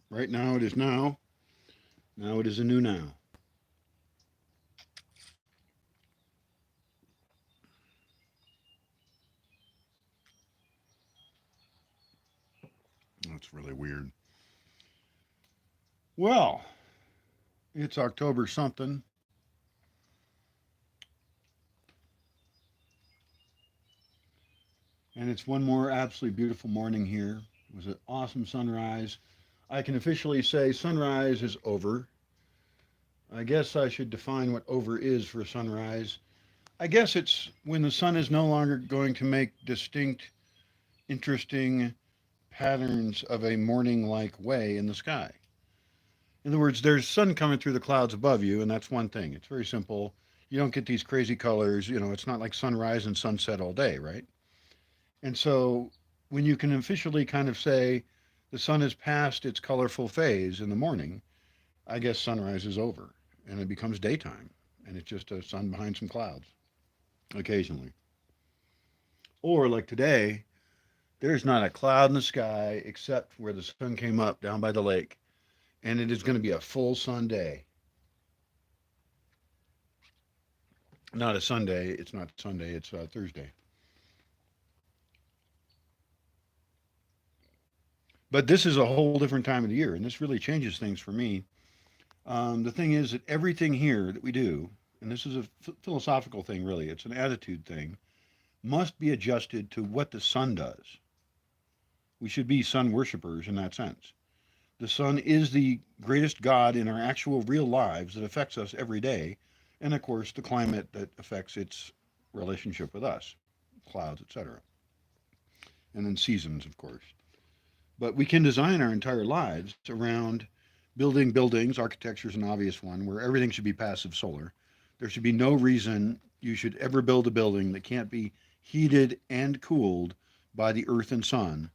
Right now it is now. Now it is a new now. That's really weird. Well, it's October something, and it's one more absolutely beautiful morning here. It was an awesome sunrise. I can officially say sunrise is over. I guess I should define what over is for sunrise. I guess it's when the sun is no longer going to make distinct, interesting patterns of a morning like way in the sky. In other words, there's sun coming through the clouds above you, and that's one thing. It's very simple. You don't get these crazy colors. It's not like sunrise and sunset all day, right? And so when you can officially kind of say the sun has passed its colorful phase in the morning, I guess sunrise is over and it becomes daytime and it's just a sun behind some clouds occasionally. Or like today, there's not a cloud in the sky except where the sun came up down by the lake, and it is going to be a full sun day. Not a Sunday. It's not Sunday. It's Thursday. But this is a whole different time of the year, and this really changes things for me. The thing is that everything here that we do, and this is a philosophical thing, really, it's an attitude thing, must be adjusted to what the sun does. We should be sun worshippers in that sense. The sun is the greatest God in our actual real lives that affects us every day, and of course, the climate that affects its relationship with us, clouds, etc., and then seasons, of course. But we can design our entire lives around building buildings. Architecture is an obvious one where everything should be passive solar. There should be no reason you should ever build a building that can't be heated and cooled by the earth and sun.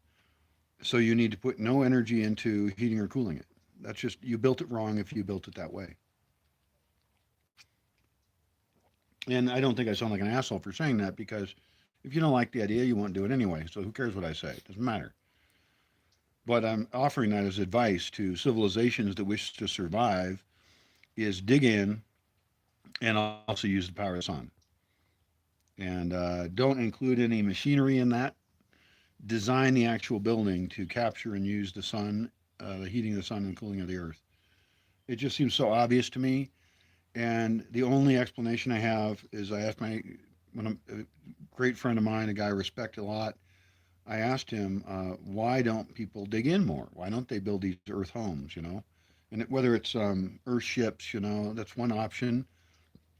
So you need to put no energy into heating or cooling it. That's just, you built it wrong if you built it that way. And I don't think I sound like an asshole for saying that because if you don't like the idea, you won't do it anyway. So who cares what I say? It doesn't matter. But I'm offering that as advice to civilizations that wish to survive is dig in and also use the power of the sun. And don't include any machinery in that. Design the actual building to capture and use the sun, the heating of the sun and cooling of the earth. It just seems so obvious to me. And the only explanation I have is I asked when a great friend of mine, a guy I respect a lot, I asked him, why don't people dig in more? Why don't they build these earth homes? And whether it's earth ships, that's one option.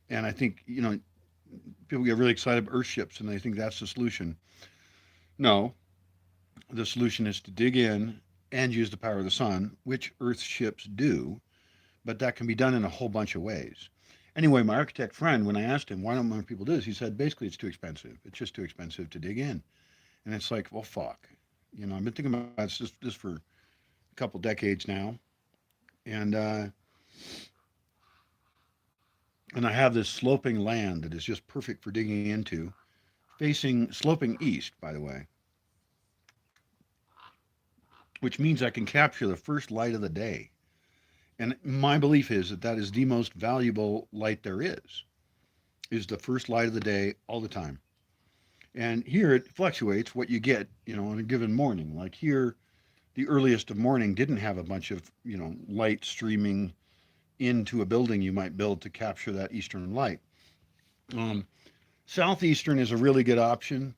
And I think, people get really excited about earth ships and they think that's the solution. No, the solution is to dig in and use the power of the sun, which earth ships do, but that can be done in a whole bunch of ways. Anyway, my architect friend, when I asked him, why don't more people do this? He said, basically, it's too expensive. It's just too expensive to dig in. And it's like, well, fuck. I've been thinking about this for a couple decades now. And I have this sloping land that is just perfect for digging into, facing sloping east, by the way, which means I can capture the first light of the day. And my belief is that that is the most valuable light there is the first light of the day all the time. And here it fluctuates what you get, on a given morning. Like here, the earliest of morning didn't have a bunch of, light streaming into a building you might build to capture that eastern light. Um, Southeastern is a really good option.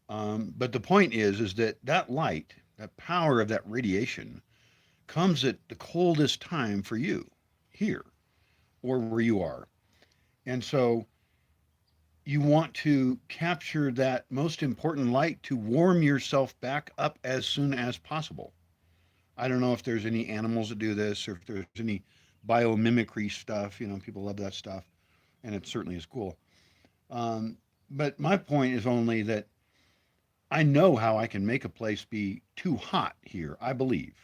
But the point is that light, that power of that radiation, comes at the coldest time for you here or where you are. And so you want to capture that most important light to warm yourself back up as soon as possible. I don't know if there's any animals that do this or if there's any biomimicry stuff. People love that stuff, and it certainly is cool. But my point is only that I know how I can make a place be too hot here, I believe.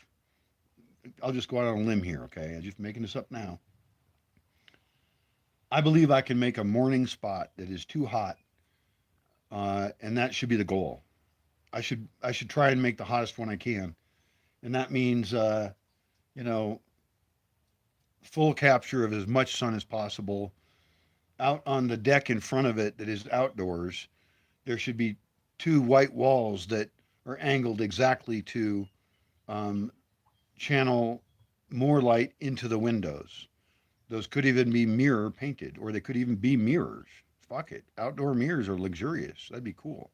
I'll just go out on a limb here, okay? I'm just making this up now. I believe I can make a morning spot that is too hot, and that should be the goal. I should try and make the hottest one I can, and that means you know, full capture of as much sun as possible. Out on the deck in front of it that is outdoors, there should be two white walls that are angled exactly to um, channel more light into the windows. Those could even be mirror painted, or they could even be mirrors. Fuck it. Outdoor mirrors are luxurious. That'd be cool.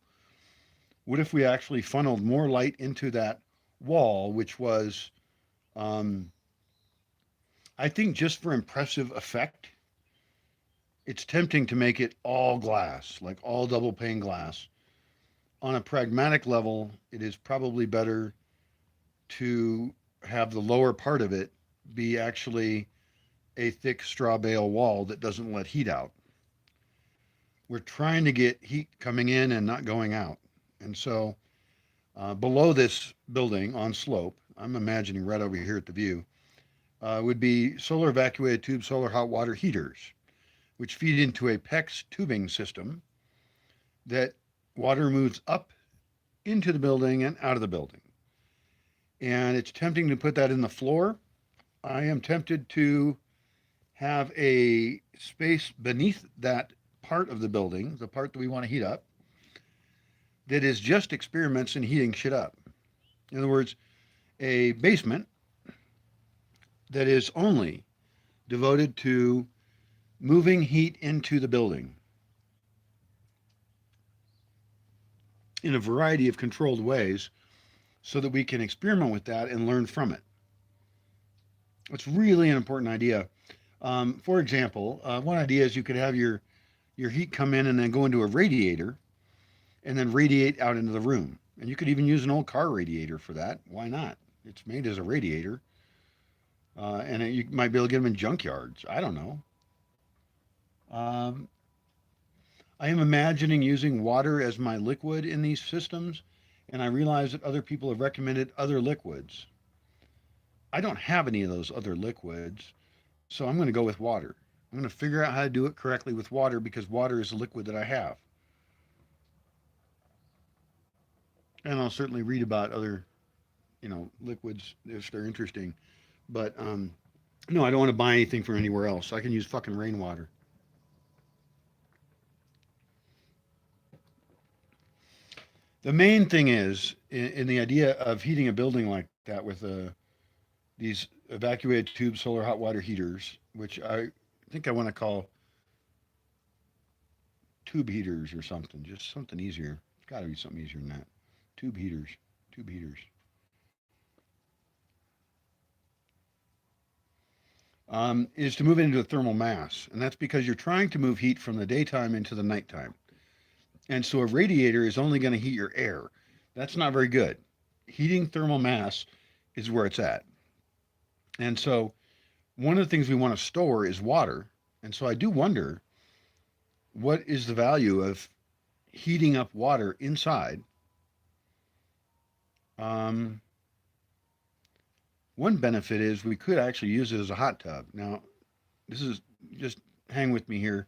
What if we actually funneled more light into that wall, which was, um, I think, just for impressive effect? It's tempting to make it all glass, like all double pane glass. On a pragmatic level, it is probably better to have the lower part of it be actually a thick straw bale wall that doesn't let heat out. We're trying to get heat coming in and not going out. And so below this building on slope, I'm imagining right over here at the view, would be solar evacuated tube solar hot water heaters, which feed into a PEX tubing system that water moves up into the building and out of the building. And it's tempting to put that in the floor. I am tempted to have a space beneath that part of the building, the part that we want to heat up, that is just experiments in heating shit up. In other words, a basement that is only devoted to moving heat into the building in a variety of controlled ways so that we can experiment with that and learn from it. It's really an important idea. For example, one idea is you could have your heat come in and then go into a radiator and then radiate out into the room. And you could even use an old car radiator for that. Why not? It's made as a radiator. You might be able to get them in junkyards. I don't know. Um, I am imagining using water as my liquid in these systems, and I realize that other people have recommended other liquids. I don't have any of those other liquids, so I'm going to go with water. I'm going to figure out how to do it correctly with water because water is the liquid that I have. And I'll certainly read about other, liquids if they're interesting. But no, I don't want to buy anything from anywhere else. I can use fucking rainwater. The main thing is in the idea of heating a building like that with these evacuated tube solar hot water heaters, which I think I want to call tube heaters or something, just something easier. It's got to be something easier than that. Tube heaters, tube heaters. Is to move it into a thermal mass. And that's because you're trying to move heat from the daytime into the nighttime. And so a radiator is only going to heat your air. That's not very good. Heating thermal mass is where it's at. And so one of the things we want to store is water. And so I do wonder what is the value of heating up water inside. Um, One benefit is we could actually use it as a hot tub. Now, this is just hang with me here.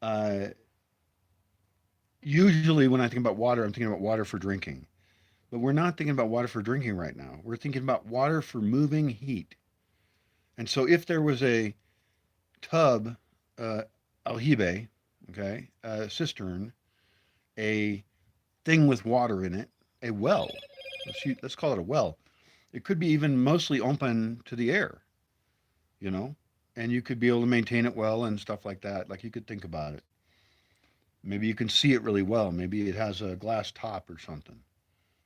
Uh, Usually, when I think about water, I'm thinking about water for drinking. But we're not thinking about water for drinking right now. We're thinking about water for moving heat. And so, if there was a tub, aljibe, okay, a cistern, a thing with water in it, a well, let's call it a well. It could be even mostly open to the air, you know, and you could be able to maintain it well and stuff like that. Like you could think about it. Maybe you can see it really well. Maybe it has a glass top or something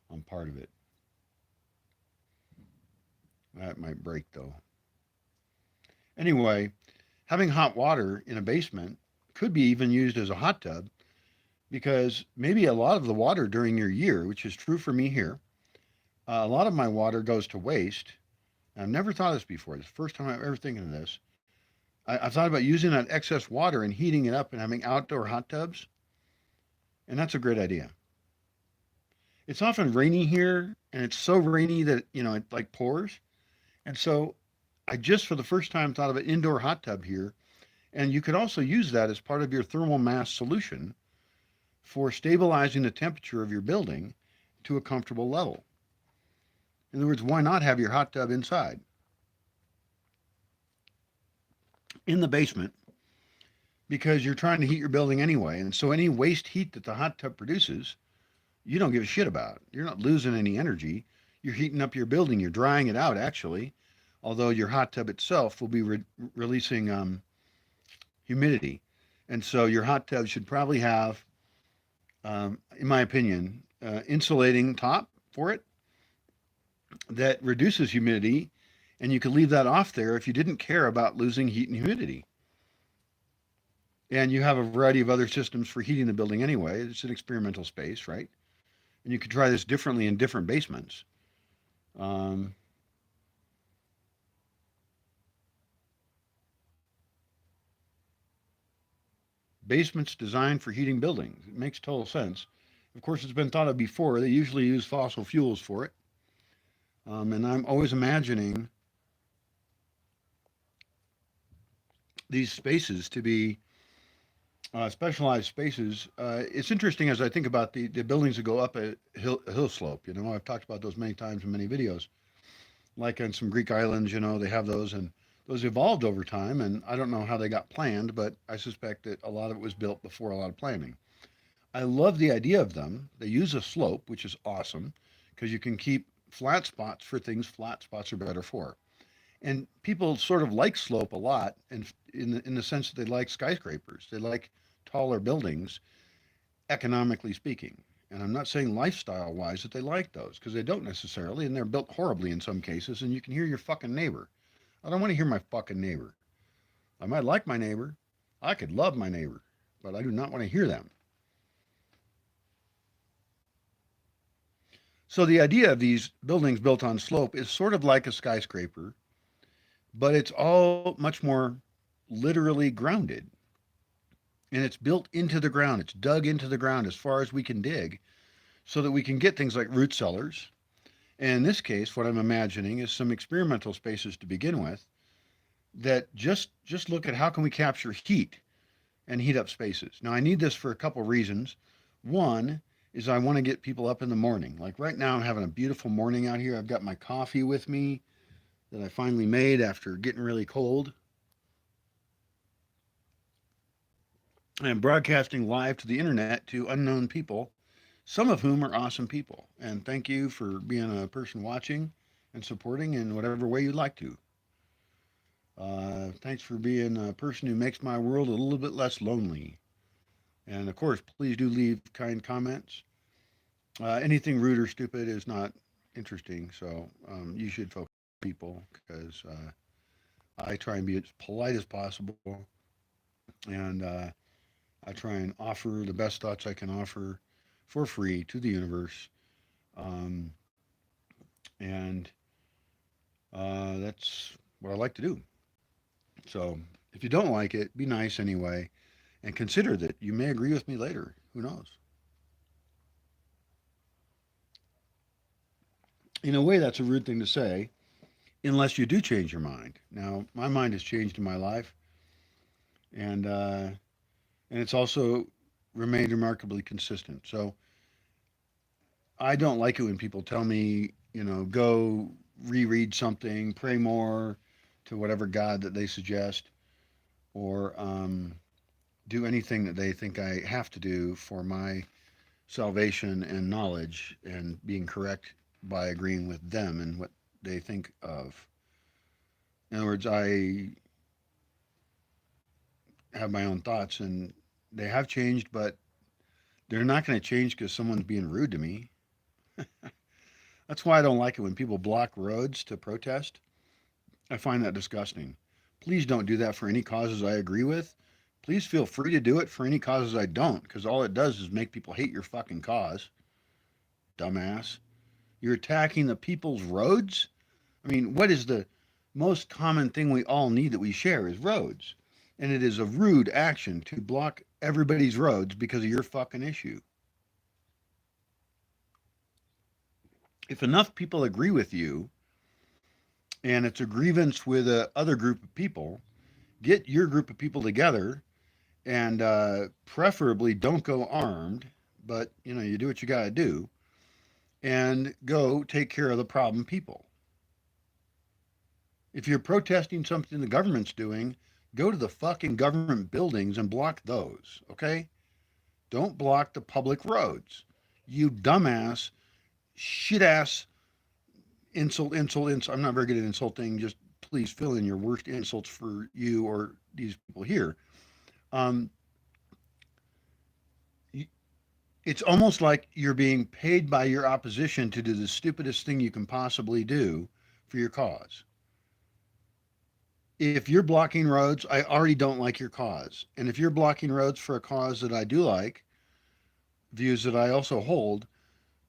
on part of it. That might break though. Anyway, having hot water in a basement could be even used as a hot tub because maybe a lot of the water during your year, which is true for me here, a lot of my water goes to waste. I've never thought of this before. It's the first time I'm ever thinking of this. I've thought about using that excess water and heating it up and having outdoor hot tubs, and that's a great idea. It's often rainy here, and it's so rainy that it like pours, and so I just for the first time thought of an indoor hot tub here, and you could also use that as part of your thermal mass solution for stabilizing the temperature of your building to a comfortable level. In other words, why not have your hot tub inside? in the basement because you're trying to heat your building anyway. And so any waste heat that the hot tub produces, you don't give a shit about. You're not losing any energy. You're heating up your building. You're drying it out, actually, although your hot tub itself will be releasing humidity. And so your hot tub should probably have, in my opinion, insulating top for it that reduces humidity. And you could leave that off there if you didn't care about losing heat and humidity. And you have a variety of other systems for heating the building anyway. It's an experimental space, right? And you could try this differently in different basements. Um, Basements designed for heating buildings. It makes total sense. Of course, it's been thought of before. They usually use fossil fuels for it. And I'm always imagining these spaces to be specialized spaces. It's interesting as I think about the buildings that go up a hill slope. You know, I've talked about those many times in many videos. Like on some Greek islands, you know, they have those, and those evolved over time. And I don't know how they got planned, but I suspect that a lot of it was built before a lot of planning. I love the idea of them. They use a slope, which is awesome because you can keep flat spots for things flat spots are better for. And people sort of like slope a lot, and in the sense that they like skyscrapers, they like taller buildings, economically speaking. And I'm not saying lifestyle wise that they like those because they don't necessarily, and they're built horribly in some cases, and you can hear your fucking neighbor. I don't want to hear my fucking neighbor. I might like my neighbor. I could love my neighbor, but I do not want to hear them. So the idea of these buildings built on slope is sort of like a skyscraper, but it's all much more literally grounded. And it's built into the ground. It's dug into the ground as far as we can dig so that we can get things like root cellars. And in this case, what I'm imagining is some experimental spaces to begin with that just look at how can we capture heat and heat up spaces. Now I need this for a couple reasons. One is I want to get people up in the morning. Like right now I'm having a beautiful morning out here. I've got my coffee with me that I finally made after getting really cold. I'm broadcasting live to the internet to unknown people, some of whom are awesome people. And thank you for being a person watching and supporting in whatever way you'd like to. Thanks for being a person who makes my world a little bit less lonely. And of course, please do leave kind comments. Anything rude or stupid is not interesting, so you should focus on people because I try and be as polite as possible, and I try and offer the best thoughts I can offer for free to the universe. Um, and That's what I like to do. So if you don't like it, be nice anyway, and consider that you may agree with me later. Who knows? In a way, that's a rude thing to say, unless you do change your mind. Now, my mind has changed in my life, and uh, and it's also remained remarkably consistent. So I don't like it when people tell me, you know, go reread something, pray more to whatever God that they suggest, or do anything that they think I have to do for my salvation and knowledge and being correct by agreeing with them and what they think of. In other words, I have my own thoughts and they have changed, but they're not going to change because someone's being rude to me. That's why I don't like it when people block roads to protest. I find that disgusting. Please don't do that for any causes I agree with. Please feel free to do it for any causes I don't, because all it does is make people hate your fucking cause. Dumbass. You're attacking the people's roads? I mean, what is the most common thing we all need that we share is roads. And it is a rude action to block everybody's roads because of your fucking issue. If enough people agree with you and it's a grievance with a other group of people, get your group of people together and preferably don't go armed, but you know, you do what you got to do and go take care of the problem people. If you're protesting something the government's doing, Go to the fucking government buildings and block those, okay? Don't block the public roads. You dumbass, shit ass insult. I'm not very good at insulting. Just please fill in your worst insults for you or these people here. Um, it's almost like you're being paid by your opposition to do the stupidest thing you can possibly do for your cause. If you're blocking roads, I already don't like your cause. And if you're blocking roads for a cause that I do like, views that I also hold,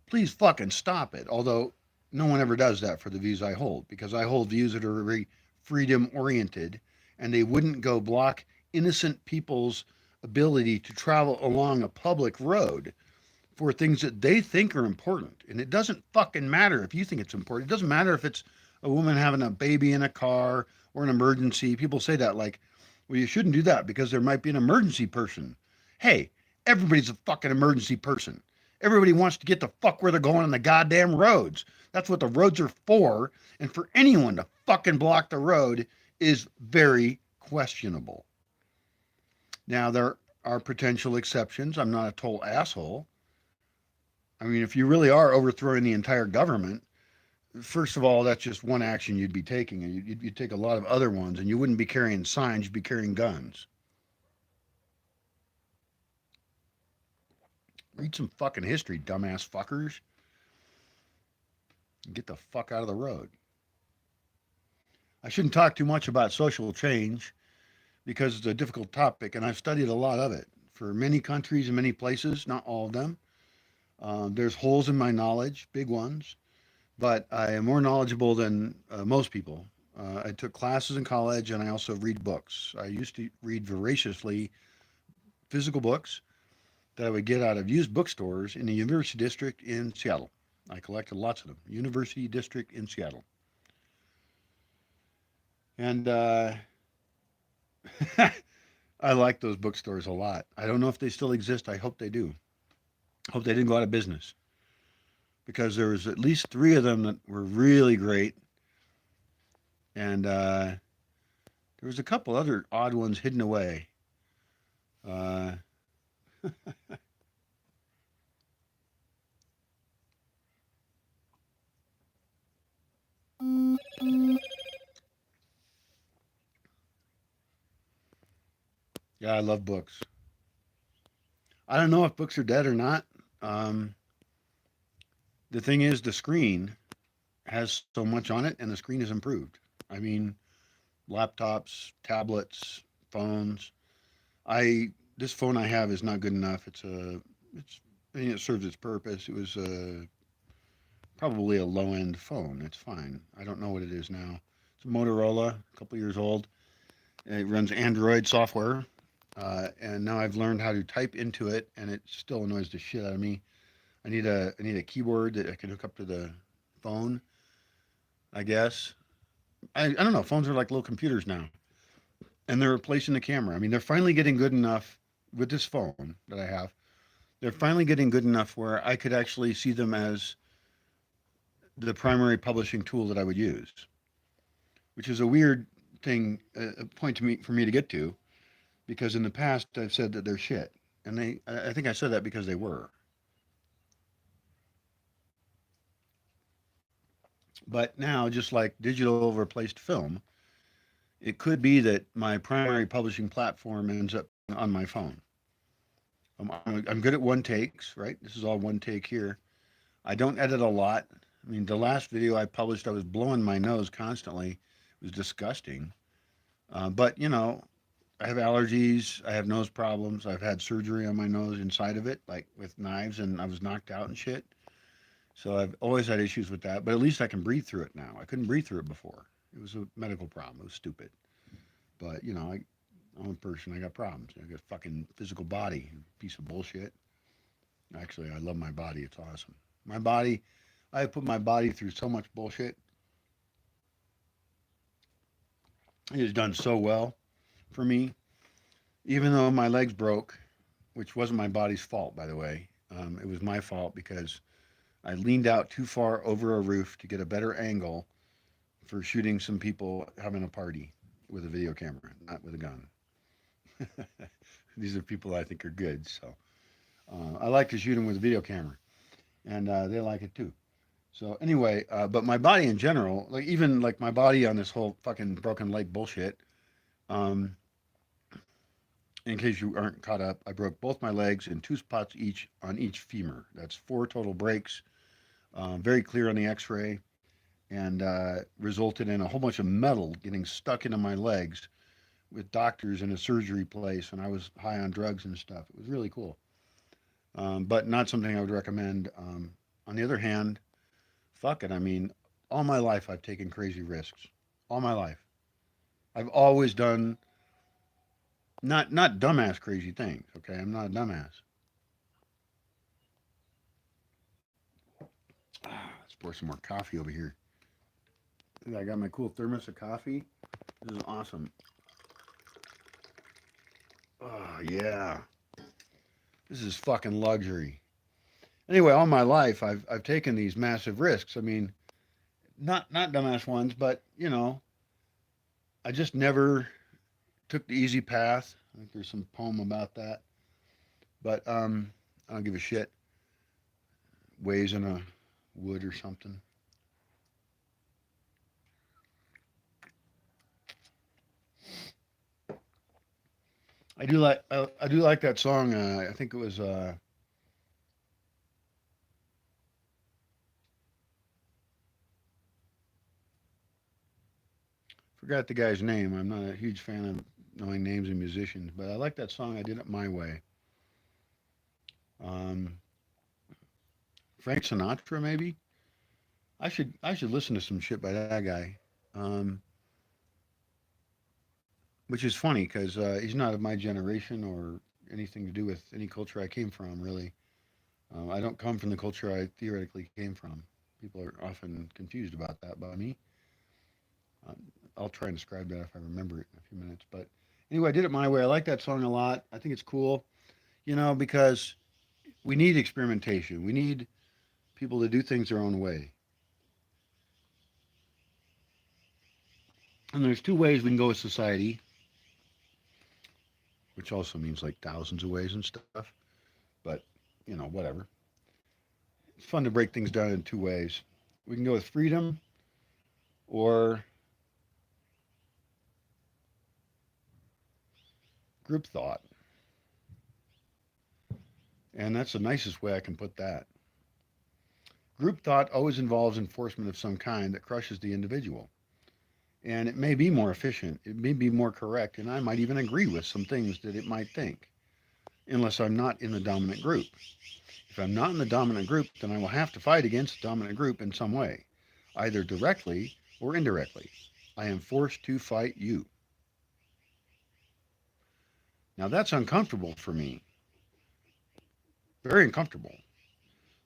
please fucking stop it. Although no one ever does that for the views I hold because I hold views that are very freedom oriented and they wouldn't go block innocent people's ability to travel along a public road for things that they think are important. And it doesn't fucking matter if you think it's important. It doesn't matter if it's a woman having a baby in a car or an emergency. People say that like, well, you shouldn't do that because there might be an emergency person. Hey, everybody's a fucking emergency person. Everybody wants to get the fuck where they're going on the goddamn roads. That's what the roads are for. And for anyone to fucking block the road is very questionable. Now, there are potential exceptions. I'm not a total asshole. I mean, if you really are overthrowing the entire government, first of all, that's just one action you'd be taking, and you'd take a lot of other ones, and you wouldn't be carrying signs; you'd be carrying guns. Read some fucking history, dumbass fuckers, and get the fuck out of the road. I shouldn't talk too much about social change because it's a difficult topic, and I've studied a lot of it for many countries and many places, not all of them. There's holes in my knowledge, big ones, but I am more knowledgeable than most people. I took classes in college and I also read books. I used to read voraciously physical books that I would get out of used bookstores in the University District in Seattle. I collected lots of them. University District in Seattle. And I like those bookstores a lot. I don't know if they still exist. I hope they do. I hope they didn't go out of business because there was at least three of them that were really great. And there was a couple other odd ones hidden away. Uh, yeah, I love books. I don't know if books are dead or not. Um, the thing is, the screen has so much on it, and the screen has improved. I mean, laptops, tablets, phones. I This phone I have is not good enough. It's I mean, it serves its purpose. It was probably a low end phone. It's fine. I don't know what it is now. It's a Motorola, a couple years old. It runs Android software, and now I've learned how to type into it, and it still annoys the shit out of me. I need a keyboard that I can hook up to the phone. I guess I don't know. Phones are like little computers now, and they're replacing the camera. I mean, they're finally getting good enough with this phone that I have. They're finally getting good enough where I could actually see them as the primary publishing tool that I would use, which is a weird thing, a point to me for me to get to, because in the past I've said that they're shit, and I think I said that because they were. But now, just like digital replaced film, it could be that my primary publishing platform ends up on my phone. I'm good at one takes, right? This is all one take here. I don't edit a lot. I mean, the last video I published, I was blowing my nose constantly. It was disgusting. But, you know, I have allergies. I have nose problems. I've had surgery on my nose inside of it, like with knives, and I was knocked out and shit. So I've always had issues with that. But at least I can breathe through it now. I couldn't breathe through it before. It was a medical problem. It was stupid. But, you know, I'm a person. I got problems. I got a fucking physical body, piece of bullshit. Actually, I love my body. It's awesome. My body, I put my body through so much bullshit. It has done so well for me. Even though my legs broke, which wasn't my body's fault, by the way. It was my fault because I leaned out too far over a roof to get a better angle for shooting some people having a party. with a video camera, not with a gun. These are people I think are good. So I like to shoot them with a video camera, and they like it too. So anyway, but my body in general, like even like my body on this whole fucking broken leg bullshit. Um, in case you aren't caught up, I broke both my legs in two spots each on each femur. That's four total breaks. Very clear on the X-ray, and resulted in a whole bunch of metal getting stuck into my legs with doctors in a surgery place, and I was high on drugs and stuff. It was really cool, but not something I would recommend. On the other hand, fuck it. I mean, all my life I've taken crazy risks. All my life, I've always done not dumbass crazy things. Okay, I'm not a dumbass. Let's pour some more coffee over here. I got my cool thermos of coffee. This is awesome. Oh yeah, this is fucking luxury. Anyway, all my life I've taken these massive risks. I mean, not dumbass ones, but I just never took the easy path. I think there's some poem about that, but I don't give a shit. Weighs in a wood or something. I do like that song. I think it was forgot the guy's name. I'm not a huge fan of knowing names of musicians, but I like that song. I did it my way. Um, Frank Sinatra, maybe. I should listen to some shit by that guy. Um, which is funny because he's not of my generation or anything to do with any culture I came from. Really, I don't come from the culture I theoretically came from. People are often confused about that by me. Um, I'll try and describe that if I remember it in a few minutes. But anyway, I did it my way. I like that song a lot. I think it's cool, because we need experimentation. We need people to do things their own way. And there's two ways we can go with society, which also means like thousands of ways and stuff. But, whatever. It's fun to break things down in two ways. We can go with freedom or group thought. And that's the nicest way I can put that. Group thought always involves enforcement of some kind that crushes the individual. And it may be more efficient, it may be more correct, and I might even agree with some things that it might think, unless I'm not in the dominant group. If I'm not in the dominant group, then I will have to fight against the dominant group in some way, either directly or indirectly. I am forced to fight you. Now that's uncomfortable for me, very uncomfortable,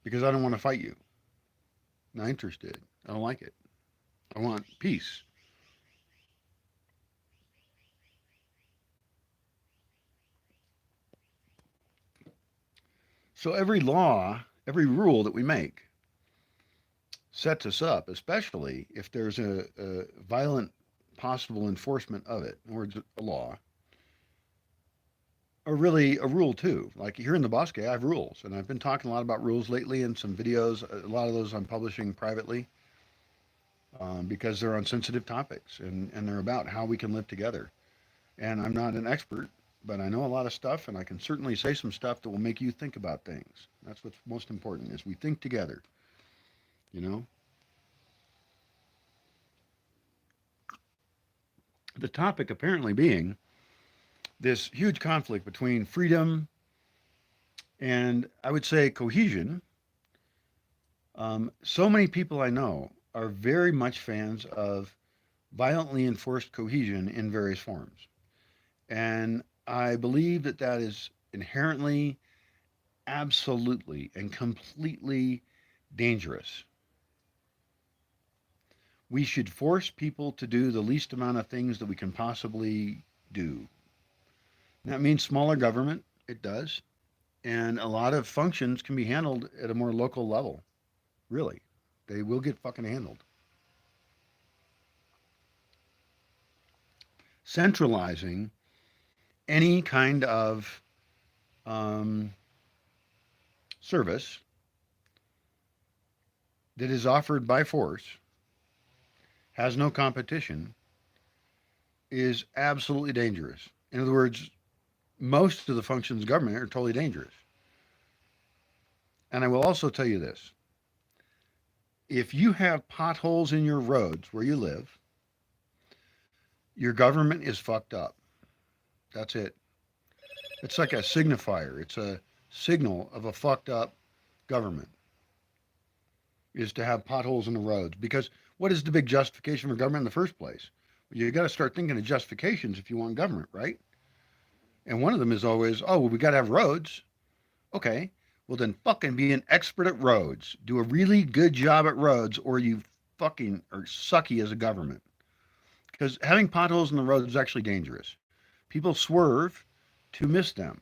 because I don't want to fight you. Not interested. I don't like it. I want peace. So every law, every rule that we make sets us up, especially if there's a violent possible enforcement of it, or a law, or really a rule too. Like here in the Bosque, I have rules, and I've been talking a lot about rules lately in some videos. A lot of those I'm publishing privately because they're on sensitive topics and they're about how we can live together. And I'm not an expert, but I know a lot of stuff, and I can certainly say some stuff that will make you think about things. That's what's most important is we think together. You know, the topic apparently being this huge conflict between freedom and I would say cohesion. So many people I know are very much fans of violently enforced cohesion in various forms. And I believe that that is inherently, absolutely, and completely dangerous. We should force people to do the least amount of things that we can possibly do. That means smaller government, it does. And a lot of functions can be handled at a more local level. Really. They will get fucking handled. centralizing any kind of um, service that is offered by force, has no competition, is absolutely dangerous. In other words, most of the functions of government are totally dangerous. And I will also tell you this: if you have potholes in your roads where you live, your government is fucked up. That's it. It's like a signifier, it's a signal of a fucked up government, is to have potholes in the roads. Because what is the big justification for government in the first place? You got to start thinking of justifications if you want government, right? And one of them is always, oh, well, we got to have roads. Okay, well, then fucking be an expert at roads. Do a really good job at roads, or you fucking are sucky as a government. Because having potholes in the roads is actually dangerous. People swerve to miss them.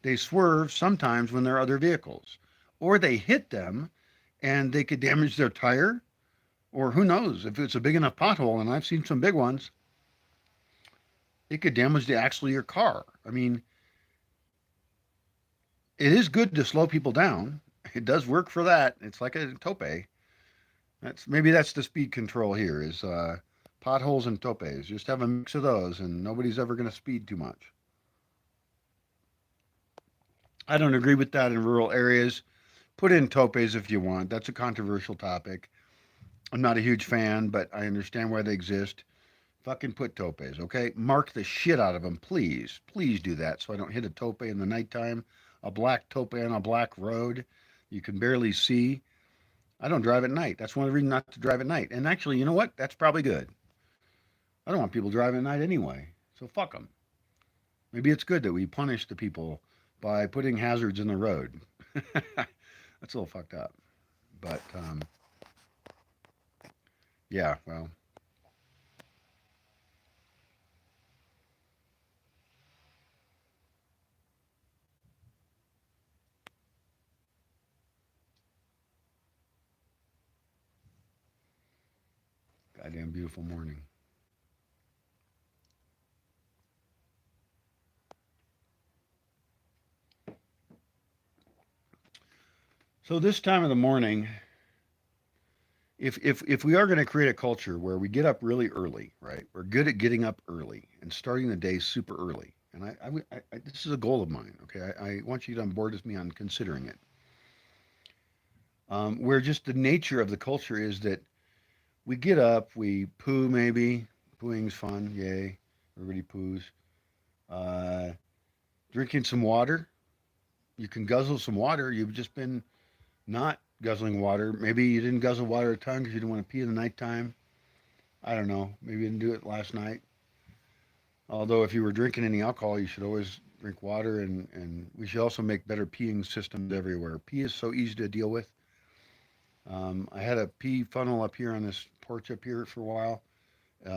They swerve sometimes when there are other vehicles, or they hit them and they could damage their tire, or who knows, if it's a big enough pothole, and I've seen some big ones, it could damage the axle of your car. I mean, it is good to slow people down. It does work for that. It's like a tope. That's the speed control here is potholes and topes. Just have a mix of those, and nobody's ever going to speed too much. I don't agree with that in rural areas. Put in topes if you want. That's a controversial topic. I'm not a huge fan, but I understand why they exist. Fucking put topes, okay? Mark the shit out of them, please. Please do that so I don't hit a tope in the nighttime. A black tope on a black road. You can barely see. I don't drive at night. That's one of the reasons not to drive at night. And actually, you know what? That's probably good. I don't want people driving at night anyway. So fuck them. Maybe it's good that we punish the people by putting hazards in the road. That's a little fucked up. But yeah, well, goddamn beautiful morning. So this time of the morning, if we are going to create a culture where we get up really early, right? We're good at getting up early and starting the day super early. And this is a goal of mine. Okay, I want you to on board with me on considering it. Where just the nature of the culture is that we get up, we poo maybe. Pooing's fun, yay. Everybody poos. Uh, Drinking some water. You can guzzle some water. You've just been not guzzling water. Maybe you didn't guzzle water a ton because you didn't want to pee in the nighttime. I don't know. Maybe you didn't do it last night. Although if you were drinking any alcohol, you should always drink water, and we should also make better peeing systems everywhere. Pee is so easy to deal with. I had a pee funnel up here on this porch up here for a while.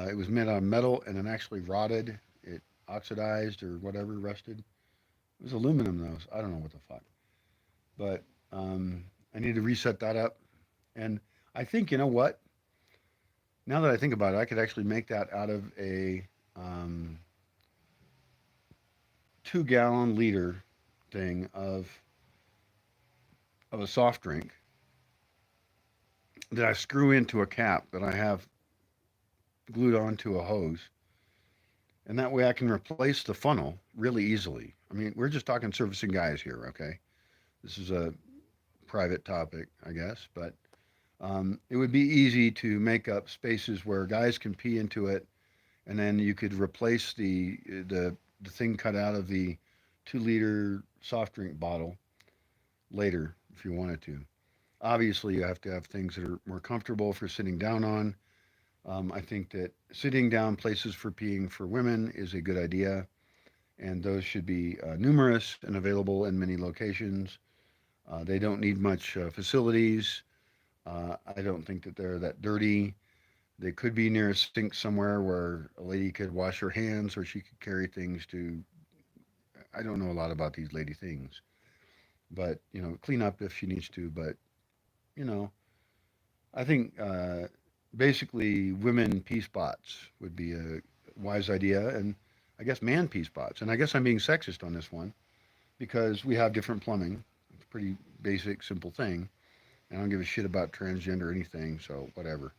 It was made out of metal and it actually rotted. It oxidized or whatever, rusted. It was aluminum though. So I don't know what the fuck. But I need to reset that up. And I think, you know what? Now that I think about it, I could actually make that out of a 2 gallon liter thing of a soft drink that I screw into a cap that I have glued onto a hose. And that way I can replace the funnel really easily. I mean, we're just talking servicing guys here, okay? This is a private topic, I guess, but it would be easy to make up spaces where guys can pee into it, and then you could replace the thing cut out of the 2 liter soft drink bottle later if you wanted to. Obviously, you have to have things that are more comfortable for sitting down on. I think that sitting down places for peeing for women is a good idea, and those should be numerous and available in many locations. They don't need much facilities. I don't think that they're that dirty. They could be near a sink somewhere where a lady could wash her hands or she could carry things to. I don't know a lot about these lady things, but clean up if she needs to. But you know, I think basically women pee spots would be wise idea, and I guess man pee spots. And I guess I'm being sexist on this one because we have different plumbing. It's a pretty basic, simple thing. I don't give a shit about transgender or anything, so whatever.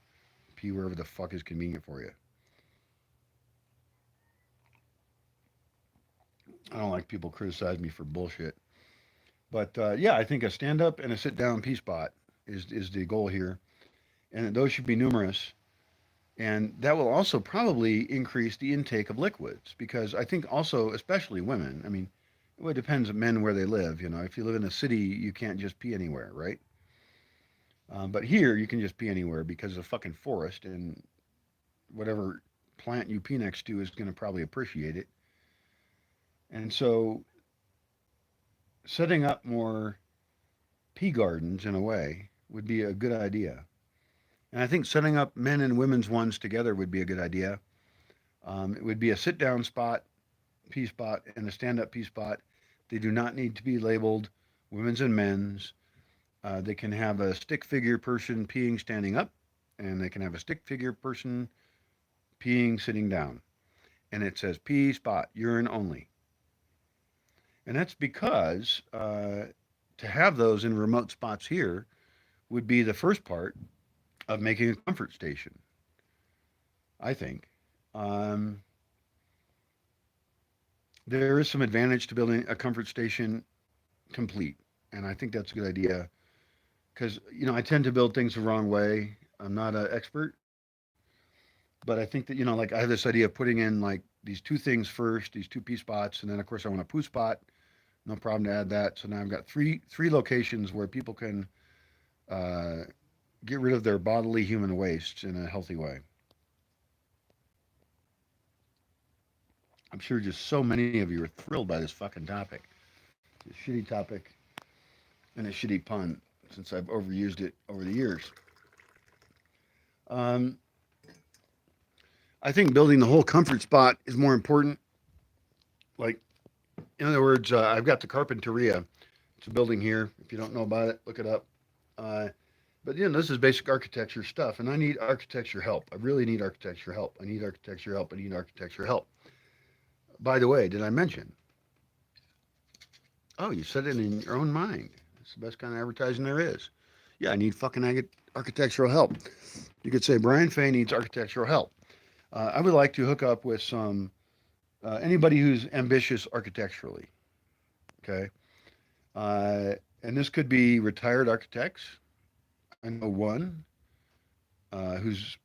Pee wherever the fuck is convenient for you. I don't like people criticize me for bullshit. But yeah, I think a stand up and a sit down pee spot is the goal here. And those should be numerous. And that will also probably increase the intake of liquids because I think also, especially women, I mean, well, it depends on men where they live. You know, if you live in a city, you can't just pee anywhere, right? But here, you can just pee anywhere because it's a fucking forest, and whatever plant you pee next to is going to probably appreciate it. And so, setting up more pea gardens in a way would be a good idea. And I think setting up men and women's ones together would be a good idea. It would be a sit down spot, pea spot, and a stand up pea spot. They do not need to be labeled women's and men's. They can have a stick figure person peeing standing up, and they can have a stick figure person peeing sitting down. And it says pee spot, urine only. And that's because to have those in remote spots here would be the first part of making a comfort station, I think. Um, there is some advantage to building a comfort station complete, and I think that's a good idea because I tend to build things the wrong way. I'm not an expert, but I think that like I have this idea of putting in like these two things first, these two pea spots, and then of course I want a poo spot. No problem to add that. So now I've got three locations where people can uh, get rid of their bodily human waste in a healthy way. I'm sure just so many of you are thrilled by this fucking topic. It's a shitty topic and a shitty pun since I've overused it over the years. Um, I think building the whole comfort spot is more important. Like, in other words, I've got the Carpinteria. It's a building here. If you don't know about it, look it up. Uh, but this is basic architecture stuff, and I need architecture help. I really need architecture help. I need architecture help. I need architecture help. By the way, did I mention? Oh, you said it in your own mind. It's the best kind of advertising there is. Yeah, I need fucking architectural help. You could say Brian Fay needs architectural help. I would like to hook up with some anybody who's ambitious architecturally. Okay, and this could be retired architects. I know one who's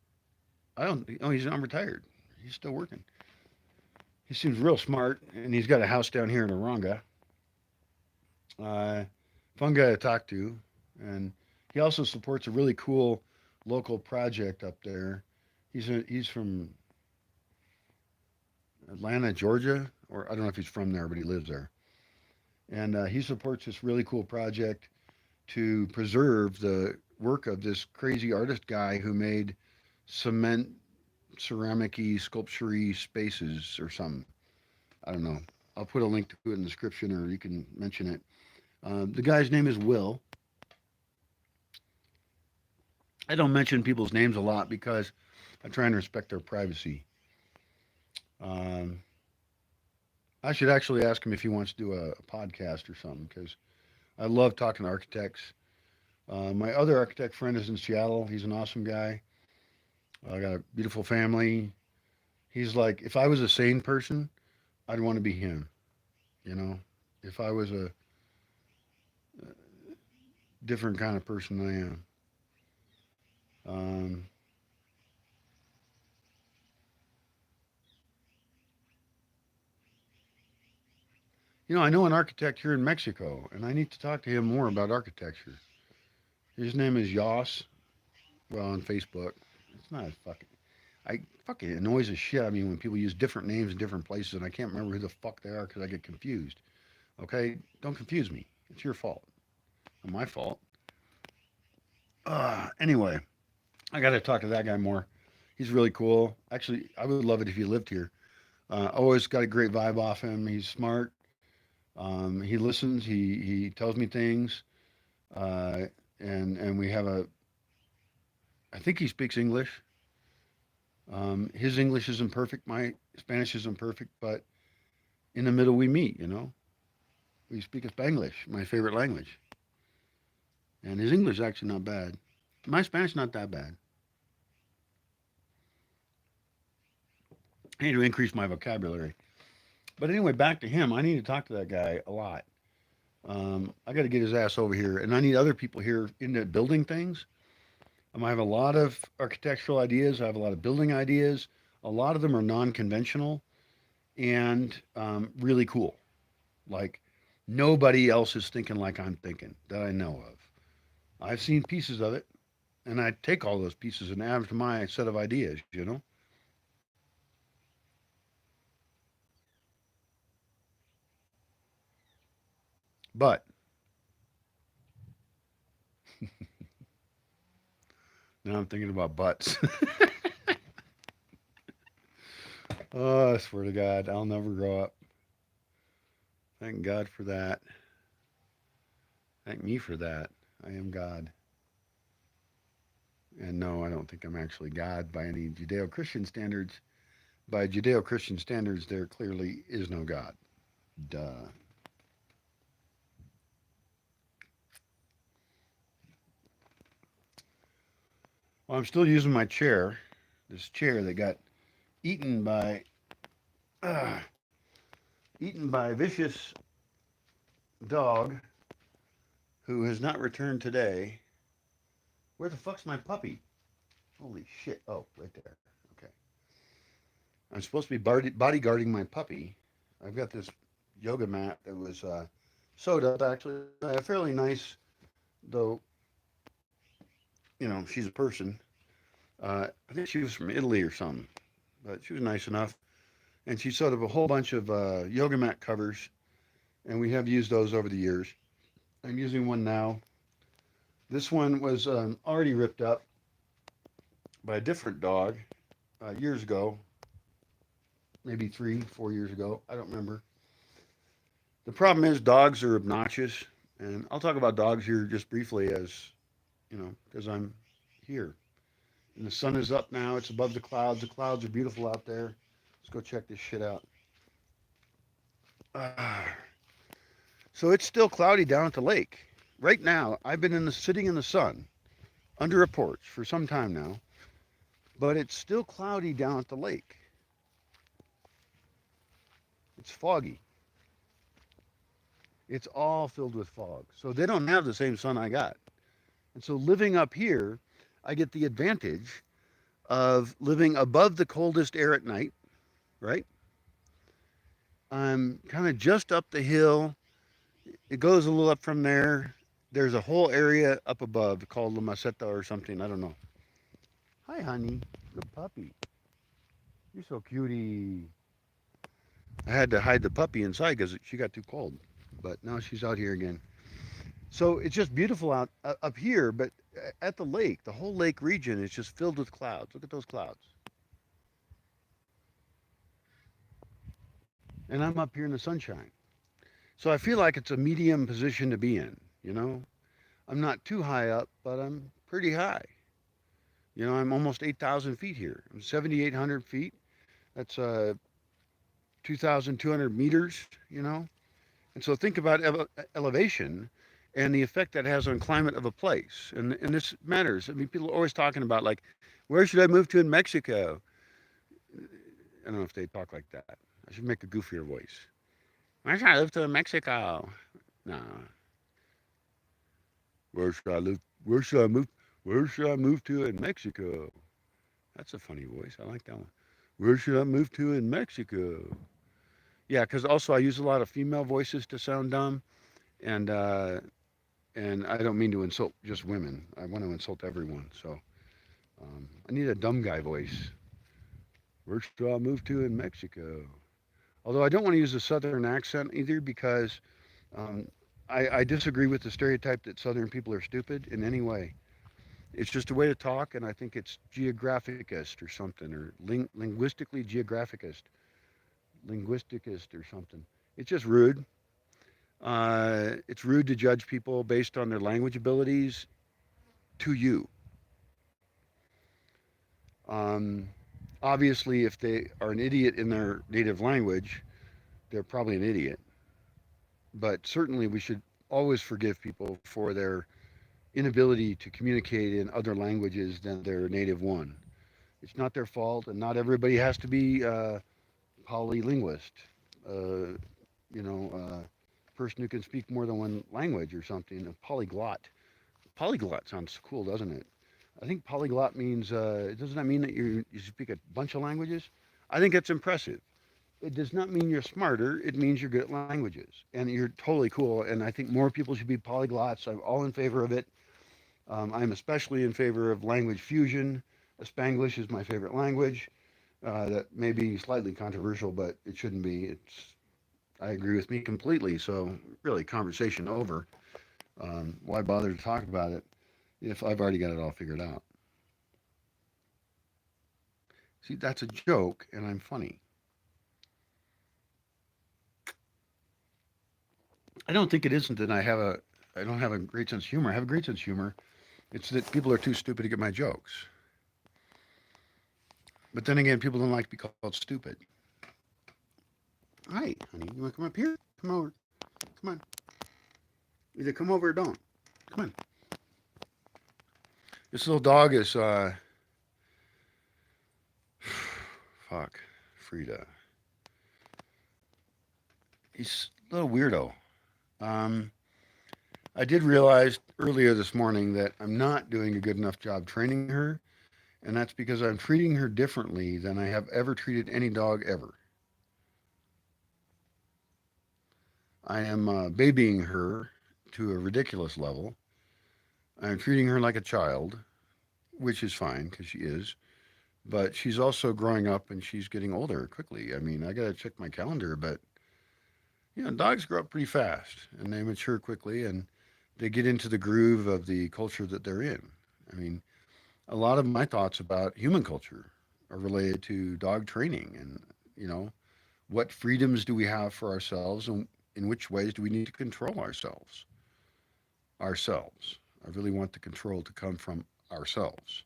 I don't. Oh, he's not retired. He's still working. He seems real smart, and he's got a house down here in Aronga. Uh, Fun guy to talk to, and he also supports a really cool local project up there. He's from Atlanta, Georgia, or I don't know if he's from there, but he lives there. And he supports this really cool project to preserve the work of this crazy artist guy who made cement, ceramic-y, sculpture spaces or something. I don't know. I'll put a link to it in the description, or you can mention it. The guy's name is Will. I don't mention people's names a lot because I try and respect their privacy. Um, I should actually ask him if he wants to do a podcast or something because I love talking to architects. My other architect friend is in Seattle. He's an awesome guy. I got a beautiful family. He's like, if I was a sane person, I'd want to be him. You know, if I was a different kind of person than I am. Um, I know an architect here in Mexico, and I need to talk to him more about architecture. His name is Yoss. Well, on Facebook. It's not a fucking. I fucking annoys the shit. I mean, when people use different names in different places, and I can't remember who the fuck they are because I get confused. Okay, don't confuse me. It's your fault, not my fault. Anyway, I got to talk to that guy more. He's really cool. Actually, I would love it if he lived here. Always got a great vibe off him. He's smart. He listens. He tells me things. And we have a. I think he speaks English. His English isn't perfect. My Spanish isn't perfect, but in the middle we meet. We speak Spanglish, my favorite language, and his English is actually not bad. My Spanish not that bad. I need to increase my vocabulary. But anyway, back to him. I need to talk to that guy a lot. I got to get his ass over here, and I need other people here into building things. I have a lot of architectural ideas. I have a lot of building ideas. A lot of them are non-conventional and really cool. Like nobody else is thinking like I'm thinking that I know of. I've seen pieces of it, and I take all those pieces and add them to my set of ideas. But now I'm thinking about butts. Oh, I swear to God, I'll never grow up. Thank God for that. Thank me for that. I am God. And no, I don't think I'm actually God by any Judeo Christian standards. By Judeo Christian standards, there clearly is no God. Duh. Well, I'm still using my chair. This chair that got eaten by uh, eaten by a vicious dog who has not returned today. Where the fuck's my puppy? Holy shit. Oh, right there. Okay. I'm supposed to be bodyguarding my puppy. I've got this yoga mat that was sewed up, actually. A fairly nice, though, she's a person. I think she was from Italy or something, but she was nice enough. And she sewed up a whole bunch of yoga mat covers, and we have used those over the years. I'm using one now. This one was already ripped up by a different dog years ago, maybe 3, 4 years ago. I don't remember. The problem is dogs are obnoxious, and I'll talk about dogs here just briefly because I'm here. And the sun is up now. It's above the clouds. The clouds are beautiful out there. Let's go check this shit out. Ah. So it's still cloudy down at the lake. Right now, I've been sitting in the sun under a porch for some time now, but it's still cloudy down at the lake. It's foggy. It's all filled with fog. So they don't have the same sun I got. And so living up here, I get the advantage of living above the coldest air at night, right? I'm kind of just up the hill. It goes a little up from there. There's a whole area up above called La Maceta or something. I don't know. Hi, honey. Good puppy. You're so cutie. I had to hide the puppy inside because she got too cold. But now she's out here again. So it's just beautiful out up here, but at the lake, the whole lake region is just filled with clouds. Look at those clouds. And I'm up here in the sunshine. So I feel like it's a medium position to be in. I'm not too high up, but I'm pretty high. I'm almost 8,000 feet here. I'm 7,800 feet. That's 2,200 meters. And so think about elevation and the effect that has on climate of a place. And this matters. I mean, people are always talking about, like, where should I move to in Mexico? I don't know if they talk like that. I should make a goofier voice. Where should I move to in Mexico? No. Where should I live? Where should I move? Where should I move to in Mexico? That's a funny voice. I like that one. Where should I move to in Mexico? Yeah, because also I use a lot of female voices to sound dumb, and I don't mean to insult just women. I want to insult everyone. So I need a dumb guy voice. Where should I move to in Mexico? Although I don't want to use a southern accent either because um, I disagree with the stereotype that southern people are stupid in any way. It's just a way to talk, and I think it's geographicist or something, or linguistically linguisticist or something. It's just rude. It's rude to judge people based on their language abilities to you. Um, Obviously, if they are an idiot in their native language, they're probably an idiot. But certainly, we should always forgive people for their inability to communicate in other languages than their native one. It's not their fault, and not everybody has to be a polylinguist. Uh, person who can speak more than one language or something. A polyglot. Polyglot sounds cool, doesn't it? I think polyglot means. Doesn't that mean that you speak a bunch of languages? I think that's impressive. It does not mean you're smarter. It means you're good at languages, and you're totally cool. And I think more people should be polyglots. I'm all in favor of it. I'm especially in favor of language fusion. Spanglish is my favorite language. That may be slightly controversial, but it shouldn't be. I agree with me completely. So really, conversation over. Why bother to talk about it if I've already got it all figured out? See, that's a joke, and I'm funny. I don't think it isn't that I don't have a great sense of humor. I have a great sense of humor. It's that people are too stupid to get my jokes. But then again, people don't like to be called stupid. Hi, honey, you want to come up here? Come over. Come on. Either come over or don't. Come on. This little dog is fuck, Frida. He's a little weirdo. Um, I did realize earlier this morning that I'm not doing a good enough job training her, and that's because I'm treating her differently than I have ever treated any dog ever. I am babying her to a ridiculous level. I'm treating her like a child, which is fine because she is. But she's also growing up and she's getting older quickly. I mean, I got to check my calendar, but dogs grow up pretty fast and they mature quickly and they get into the groove of the culture that they're in. I mean, a lot of my thoughts about human culture are related to dog training and, you know, what freedoms do we have for ourselves and in which ways do we need to control ourselves? Ourselves. I really want the control to come from ourselves.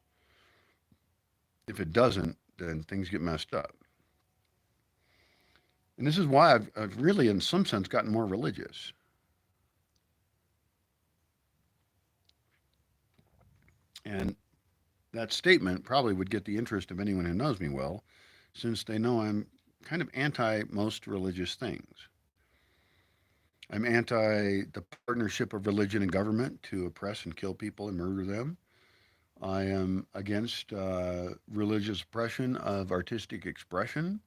If it doesn't, then things get messed up. And this is why I've really, in some sense, gotten more religious. And that statement probably would get the interest of anyone who knows me well, since they know I'm kind of anti most religious things. I'm anti the partnership of religion and government to oppress and kill people and murder them. I am against religious oppression of artistic expression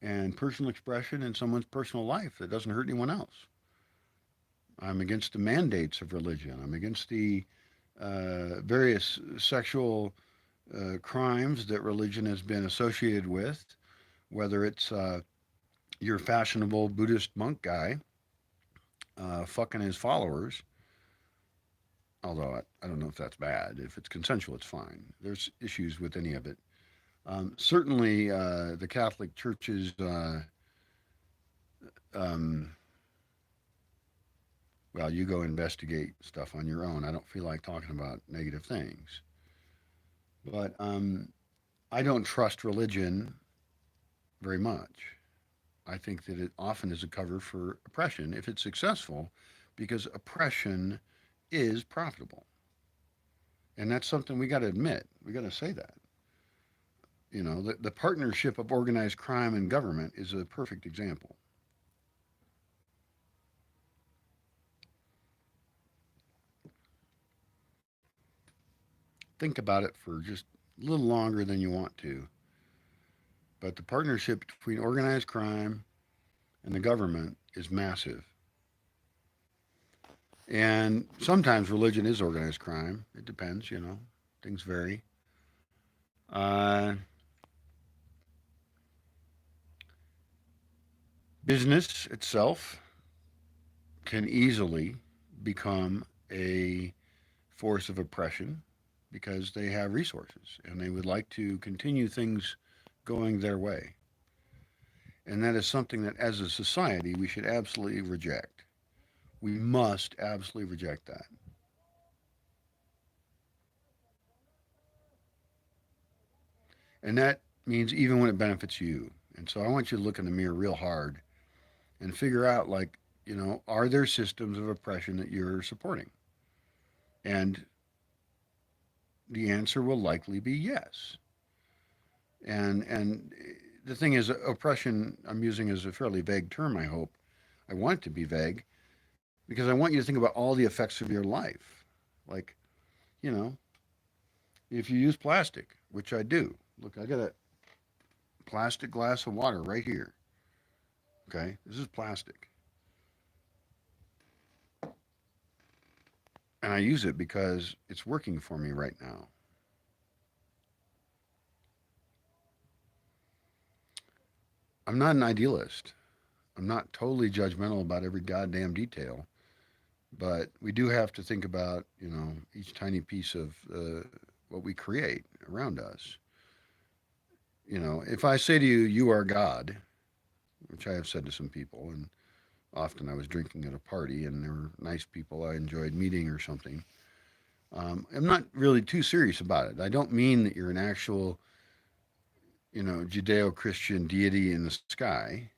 and personal expression in someone's personal life that doesn't hurt anyone else. I'm against the mandates of religion. I'm against the various sexual crimes that religion has been associated with, whether it's your fashionable Buddhist monk guy fucking his followers. Although I don't know if that's bad. If it's consensual, it's fine. There's issues with any of it. Certainly, the Catholic Church's um, well, you go investigate stuff on your own. I don't feel like talking about negative things. But I don't trust religion very much. I think that it often is a cover for oppression if it's successful, because oppression is profitable. And that's something we got to admit. We got to say that. The partnership of organized crime and government is a perfect example. Think about it for just a little longer than you want to. But the partnership between organized crime and the government is massive. And sometimes religion is organized crime. It depends. Things vary. Uh, Business itself can easily become a force of oppression because they have resources and they would like to continue things going their way. And that is something that, as a society, we should absolutely reject. We must absolutely reject that. And that means even when it benefits you. And so I want you to look in the mirror real hard and figure out, like, are there systems of oppression that you're supporting? And the answer will likely be yes. And the thing is, oppression I'm using is a fairly vague term. I hope I want it to be vague because I want you to think about all the effects of your life. Like, you know, if you use plastic, which I do. Look, I got a plastic glass of water right here. Okay, this is plastic, and I use it because it's working for me right now. I'm not an idealist. I'm not totally judgmental about every goddamn detail, but we do have to think about, each tiny piece of what we create around us. If I say to you, you are God, which I have said to some people, and often I was drinking at a party and there were nice people I enjoyed meeting or something. I'm not really too serious about it. I don't mean that you're an actual, Judeo Christian deity in the sky.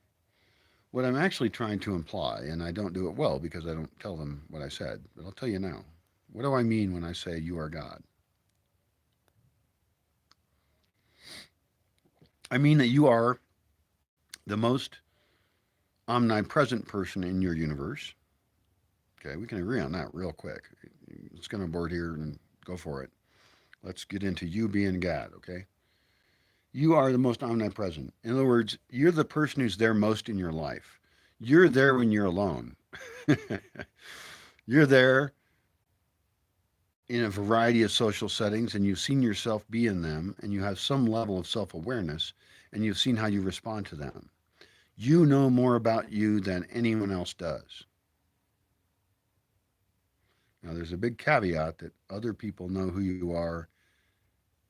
What I'm actually trying to imply, and I don't do it well because I don't tell them what I said, but I'll tell you now. What do I mean when I say you are God? I mean that you are the most omnipresent person in your universe. Okay, we can agree on that real quick. Let's get on board here and go for it. Let's get into you being God, okay? You are the most omnipresent. In other words, you're the person who's there most in your life. You're there when you're alone. You're there in a variety of social settings and you've seen yourself be in them and you have some level of self awareness and you've seen how you respond to them. You know more about you than anyone else does. Now, there's a big caveat that other people know who you are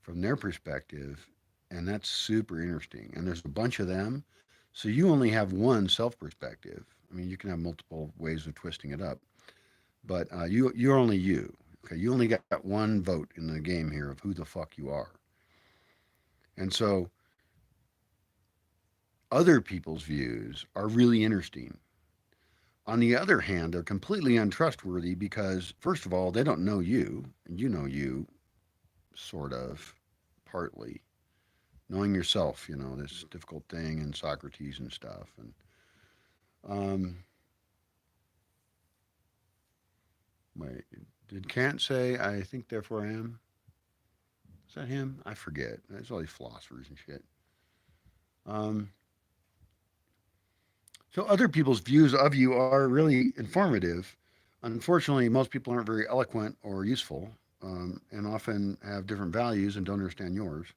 from their perspective, and that's super interesting. And there's a bunch of them. So you only have one self perspective. I mean, you can have multiple ways of twisting it up, but you're only you. Okay, you only got one vote in the game here of who the fuck you are. And so other people's views are really interesting. On the other hand, they're completely untrustworthy because, first of all, they don't know you, and you know you, sort of, partly. Knowing yourself, this difficult thing, and Socrates and stuff. And um, wait, did Kant say, I think, therefore I am? Is that him? I forget. There's all these philosophers and shit. Um, so other people's views of you are really informative. Unfortunately, most people aren't very eloquent or useful, and often have different values and don't understand yours.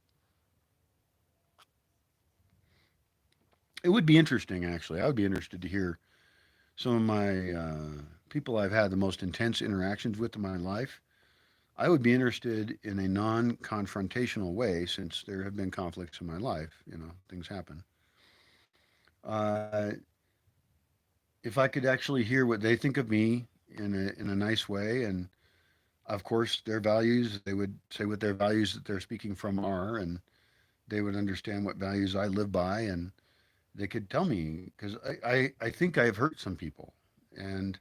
It would be interesting, actually. I would be interested to hear some of my people I've had the most intense interactions with in my life. I would be interested in a non confrontational way since there have been conflicts in my life. Things happen. Uh, if I could actually hear what they think of me in a nice way, and of course their values, they would say what their values that they're speaking from are, and they would understand what values I live by, and they could tell me because I think I've hurt some people, and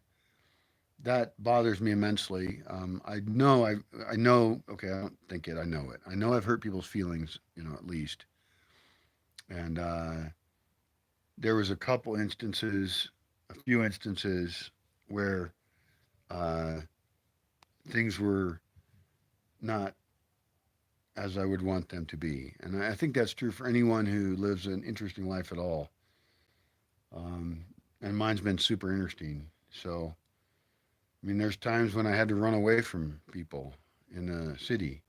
that bothers me immensely. I know. Okay, I don't think it. I know it. I know I've hurt people's feelings. At least. And there was a couple instances, a few instances where uh, things were not as I would want them to be, and I think that's true for anyone who lives an interesting life at all. Um, and mine's been super interesting. So I mean, there's times when I had to run away from people in a city,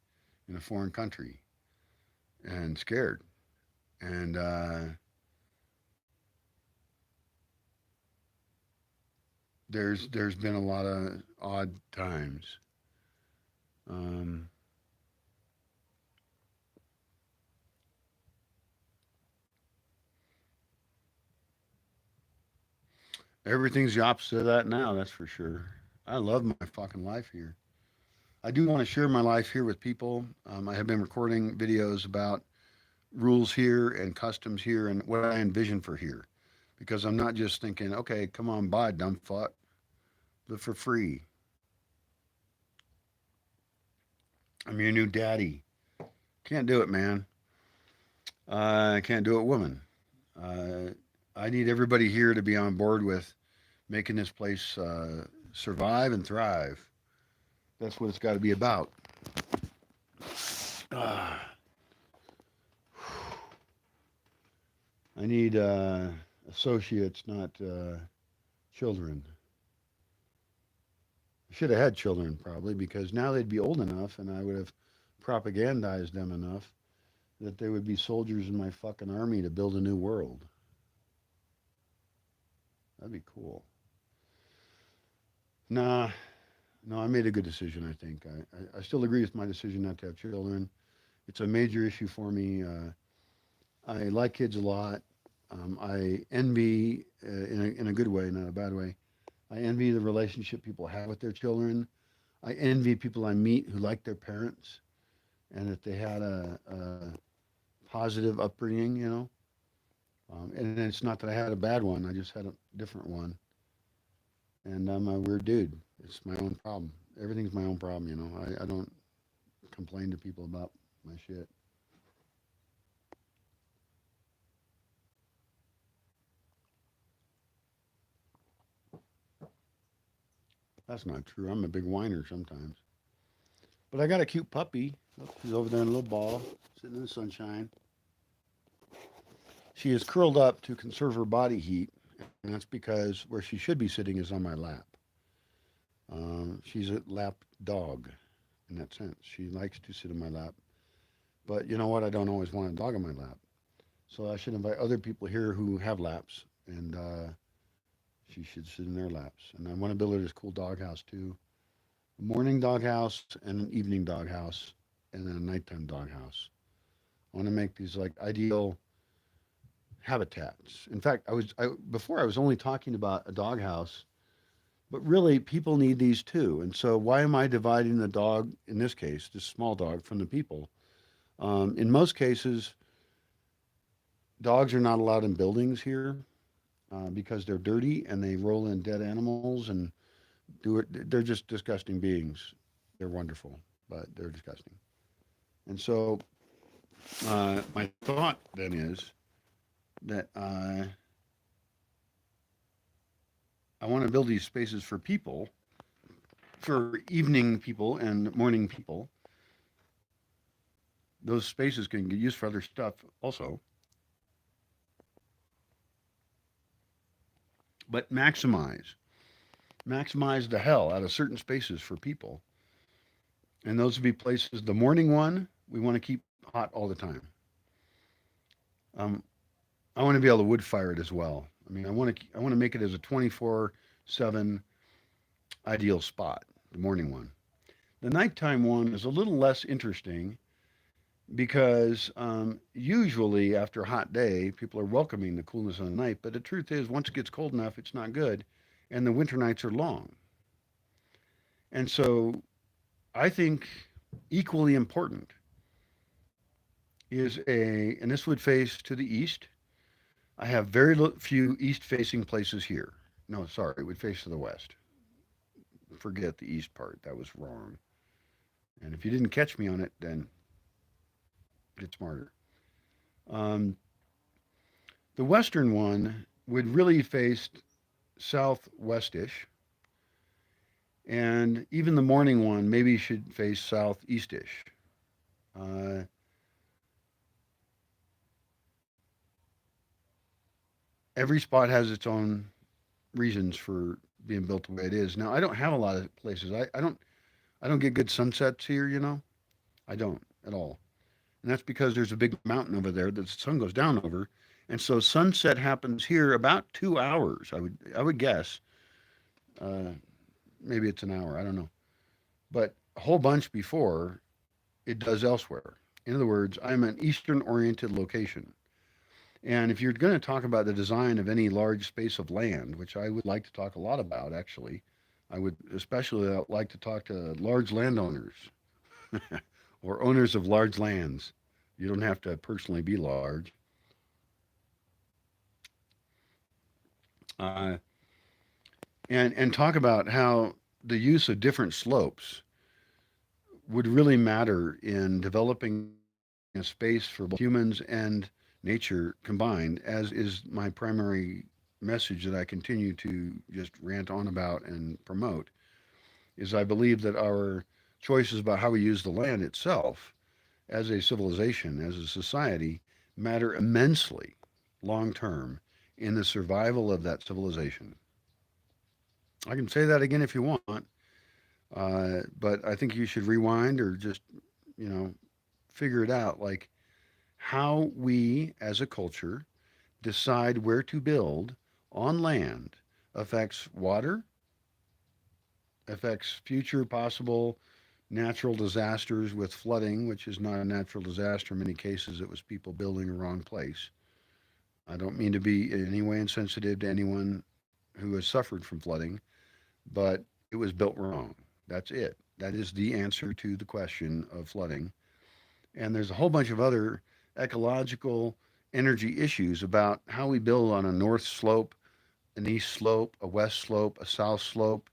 in a foreign country, and scared. And there's been a lot of odd times. Um, Everything's the opposite of that now. That's for sure. I love my fucking life here. I do want to share my life here with people. I have been recording videos about rules here and customs here and what I envision for here. Because I'm not just thinking, okay, come on by, dumb fuck, live for free. I'm your new daddy. Can't do it, man. I can't do it, woman. Uh, I need everybody here to be on board with making this place survive and thrive. That's what it's got to be about. Uh, I need associates, not children. I should have had children probably because now they'd be old enough and I would have propagandized them enough that they would be soldiers in my fucking army to build a new world. That'd be cool. Nah, no, I made a good decision, I think. I still agree with my decision not to have children. It's a major issue for me. I like kids a lot. I envy, in a good way, not a bad way, I envy the relationship people have with their children. I envy people I meet who like their parents and that they had a positive upbringing, you know. And it's not that I had a bad one, I just had a different one. And I'm a weird dude. It's my own problem. Everything's my own problem, you know. I don't complain to people about my shit. That's not true. I'm a big whiner sometimes. But I got a cute puppy. Look, she's over there in a little ball, sitting in the sunshine. She is curled up to conserve her body heat, and that's because where she should be sitting is on my lap. She's a lap dog in that sense. She likes to sit in my lap. But you know what? I don't always want a dog in my lap. So I should invite other people here who have laps, and she should sit in their laps. And I want to build her this cool doghouse too. A morning doghouse and an evening doghouse, and then a nighttime doghouse. I want to make these like ideal habitats. In fact, before I was only talking about a doghouse, but really people need these too. And so why am I dividing the dog in this case, this small dog, from the people? In most cases, dogs are not allowed in buildings here because they're dirty and they roll in dead animals and do it. They're just disgusting beings. They're wonderful, but they're disgusting. And so my thought then is that I want to build these spaces for people, for evening people and morning people. Those spaces can get used for other stuff also, but maximize the hell out of certain spaces for people. And those would be places. The morning one we want to keep hot all the time. Um, I want to be able to wood fire it as well. I mean, I want to make it as a 24/7 ideal spot. The morning one. The nighttime one is a little less interesting because usually after a hot day, people are welcoming the coolness of the night. But the truth is, once it gets cold enough, it's not good, and the winter nights are long. And so, I think equally important is and this would face to the east. I have very few east-facing places here. No, sorry, it would face to the west. Forget the east part. That was wrong. And if you didn't catch me on it, then get smarter. Um, the western one would really face southwestish, and even the morning one maybe should face southeastish. Uh, every spot has its own reasons for being built the way it is. Now, I don't have a lot of places. I don't get good sunsets here. You know, I don't at all, and that's because there's a big mountain over there that the sun goes down over, and so sunset happens here about 2 hours. I would guess. Uh, Maybe it's an hour. I don't know, but a whole bunch before it does elsewhere. In other words, I'm an eastern oriented location. And if you're going to talk about the design of any large space of land, which I would like to talk a lot about actually, I would especially like to talk to large landowners or owners of large lands. You don't have to personally be large. Uh, and talk about how the use of different slopes would really matter in developing a space for both humans and nature combined, as is my primary message that I continue to just rant on about and promote, is I believe that our choices about how we use the land itself as a civilization, as a society, matter immensely long term in the survival of that civilization. I can say that again if you want, but I think you should rewind or just, you know, figure it out. Like how we as a culture decide where to build on land affects water, affects future possible natural disasters with flooding, which is not a natural disaster. In many cases, it was people building the wrong place. I don't mean to be in any way insensitive to anyone who has suffered from flooding, but it was built wrong. That's it. That is the answer to the question of flooding. And there's a whole bunch of other ecological energy issues about how we build on a north slope, an east slope, a west slope, a south slope.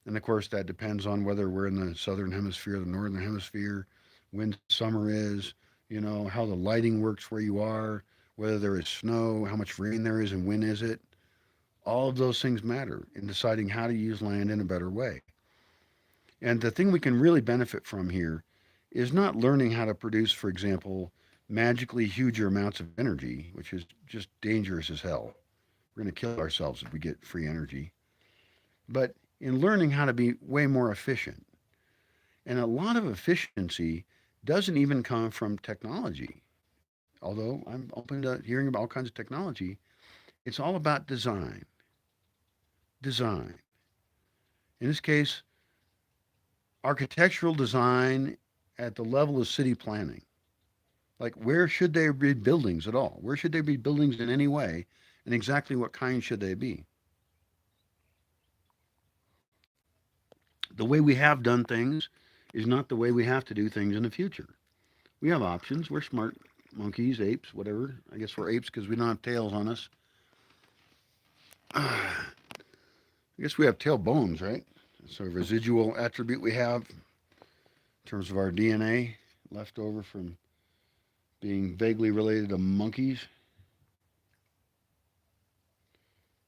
And of course, that depends on whether we're in the southern hemisphere, the northern hemisphere, when summer is, how the lighting works where you are, whether there is snow, how much rain there is, and when is it. All of those things matter in deciding how to use land in a better way. And the thing we can really benefit from here is not learning how to produce, for example, magically huger amounts of energy, which is just dangerous as hell. We're going to kill ourselves if we get free energy. But in learning how to be way more efficient. And a lot of efficiency doesn't even come from technology. Although I'm open to hearing about all kinds of technology, it's all about design. Design. In this case, architectural design at the level of city planning. Like, where should there be buildings at all? Where should there be buildings in any way? And exactly what kind should they be? The way we have done things is not the way we have to do things in the future. We have options. We're smart monkeys, apes, whatever. I guess we're apes because we don't have tails on us. I guess we have tail bones, right? It's a residual attribute we have in terms of our DNA left over from being vaguely related to monkeys.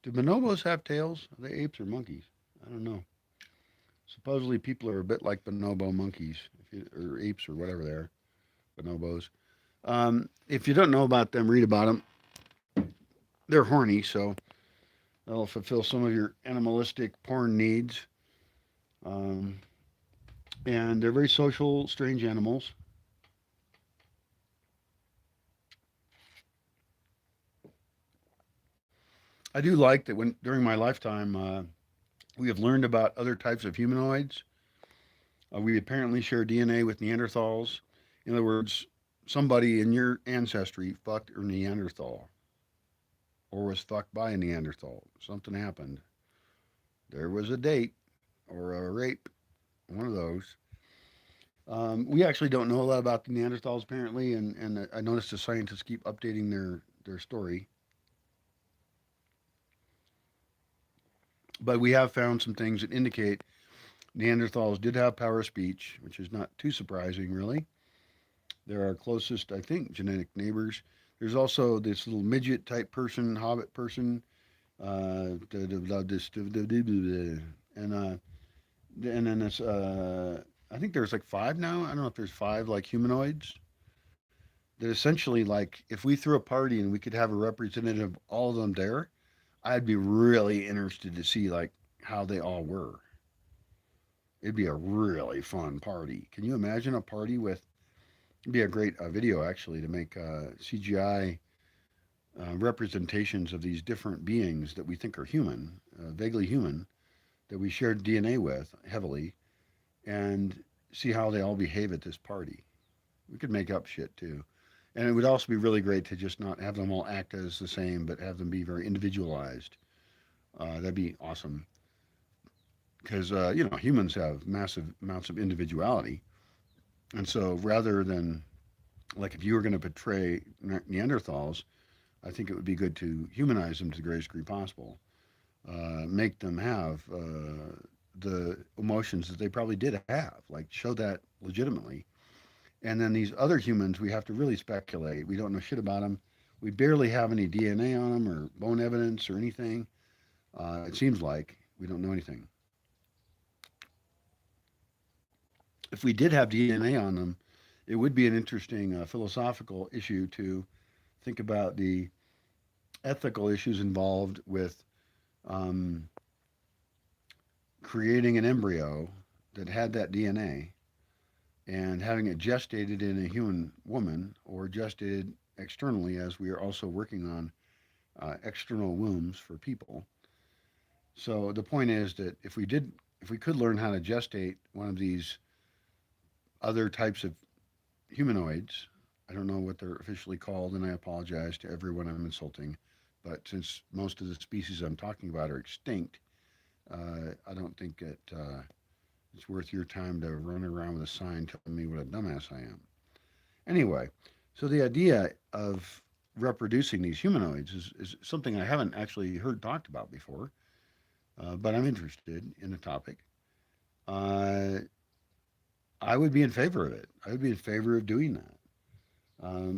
Do bonobos have tails? Are they apes or monkeys? I don't know. Supposedly people are a bit like bonobo monkeys, or apes or whatever they are, bonobos. If you don't know about them, read about them. They're horny, so they'll fulfill some of your animalistic porn needs. Um, and they're very social, strange animals. I do like that when during my lifetime we have learned about other types of humanoids. We apparently share DNA with Neanderthals. In other words, somebody in your ancestry fucked a Neanderthal or was fucked by a Neanderthal. Something happened. There was a date or a rape, one of those. We actually don't know a lot about the Neanderthals apparently, and I noticed the scientists keep updating their story. But we have found some things that indicate Neanderthals did have power of speech, which is not too surprising, really. They're our closest, I think, genetic neighbors. There's also this little midget type person, hobbit person, and then this. I think there's like five now. I don't know if there's five like humanoids that essentially like if we threw a party and we could have a representative of all of them there, I'd be really interested to see like how they all were. It'd be a really fun party. Can you imagine a party with? It'd be a great video actually to make CGI representations of these different beings that we think are human, vaguely human, that we share DNA with heavily, and see how they all behave at this party. We could make up shit too. And it would also be really great to just not have them all act as the same, but have them be very individualized. That'd be awesome. Because, humans have massive amounts of individuality. And so rather than Like if you were going to portray Neanderthals, I think it would be good to humanize them to the greatest degree possible. Make them have the emotions that they probably did have, like show that legitimately. And then these other humans, we have to really speculate. We don't know shit about them. We barely have any DNA on them or bone evidence or anything. It seems like we don't know anything. If we did have DNA on them, it would be an interesting philosophical issue to think about the ethical issues involved with um, creating an embryo that had that DNA and having it gestated in a human woman or gestated externally, as we are also working on external wombs for people. So the point is that if we could learn how to gestate one of these other types of humanoids, I don't know what they're officially called, and I apologize to everyone I'm insulting, but since most of the species I'm talking about are extinct, I don't think it's worth your time to run around with a sign telling me what a dumbass I am. Anyway, so the idea of reproducing these humanoids is something I haven't actually heard talked about before, but I'm interested in the topic. Uh, I would be in favor of it. I would be in favor of doing that.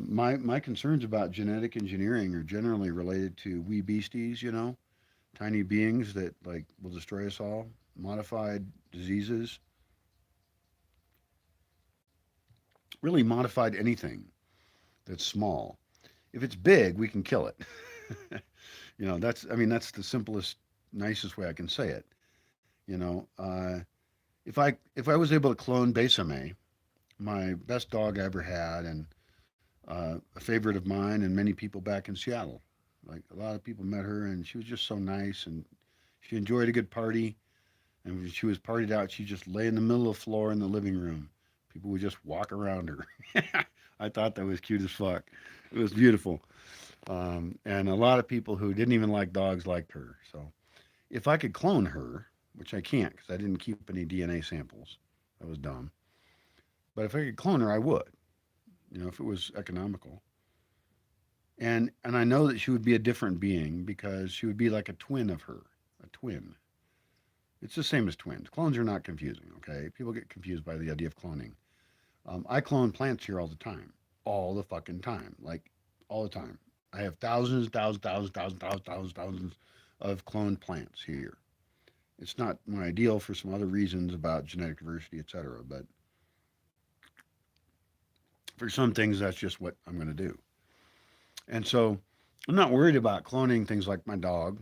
My concerns about genetic engineering are generally related to wee beasties, tiny beings that like will destroy us all, modified diseases, really modified anything that's small. If it's big, we can kill it. That's I mean that's the simplest, nicest way I can say it. You know, if I was able to clone Besame, my best dog I ever had, and a favorite of mine, and many people back in Seattle. Like a lot of people met her, and she was just so nice, and she enjoyed a good party. And when she was partied out, she just lay in the middle of the floor in the living room. People would just walk around her. I thought that was cute as fuck. It was beautiful. And a lot of people who didn't even like dogs liked her. So if I could clone her, which I can't because I didn't keep any DNA samples, that was dumb. But if I could clone her, I would. If it was economical. And I know that she would be a different being because she would be like a twin of her, a twin. It's the same as twins. Clones are not confusing, okay? People get confused by the idea of cloning. I clone plants here all the fucking time, like all the time. I have thousands of cloned plants here. It's not my ideal for some other reasons about genetic diversity, etc. But for some things, that's just what I'm going to do. And so I'm not worried about cloning things like my dog.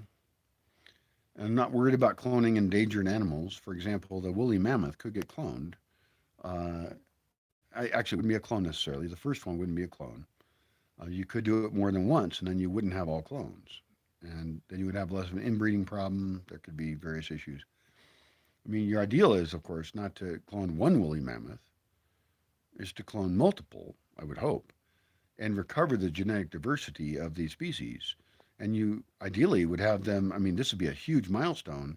I'm not worried about cloning endangered animals. For example, the woolly mammoth could get cloned. Uh, I actually wouldn't be a clone necessarily. The first one wouldn't be a clone. You could do it more than once, and then you wouldn't have all clones, and then you would have less of an inbreeding problem. There could be various issues. I mean, your ideal is, of course, not to clone one woolly mammoth, is to clone multiple. I would hope, and recover the genetic diversity of these species. And you ideally would have them. I mean, this would be a huge milestone.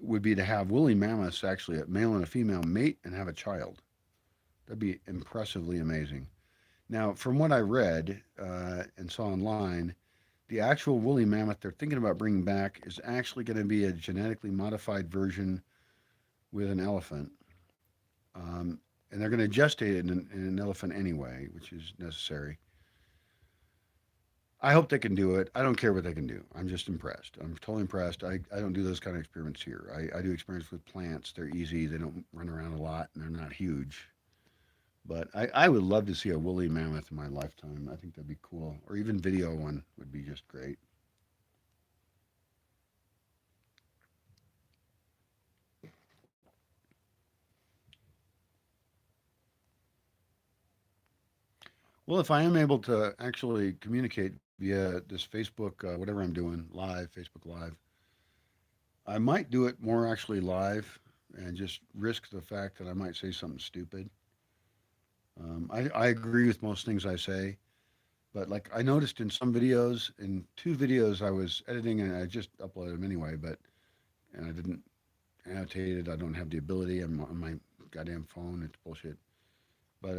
Would be to have woolly mammoths actually a male and a female mate and have a child. That'd be impressively amazing. Now, from what I read and saw online, the actual woolly mammoth they're thinking about bringing back is actually going to be a genetically modified version with an elephant. Um, and they're going to gestate it in an elephant anyway, which is necessary. I hope they can do it. I don't care what they can do. I'm just impressed. I'm totally impressed. I don't do those kind of experiments here. I do experiments with plants. They're easy. They don't run around a lot, and they're not huge. But I would love to see a woolly mammoth in my lifetime. I think that'd be cool. Or even video one would be just great. Well, if I am able to actually communicate via this Facebook, whatever I'm doing, live, Facebook Live, I might do it more actually live and just risk the fact that I might say something stupid. I agree with most things I say, but like I noticed in some videos, in two videos I was editing and I just uploaded them anyway, but and I didn't annotate it. I don't have the ability. I'm on my goddamn phone. It's bullshit. But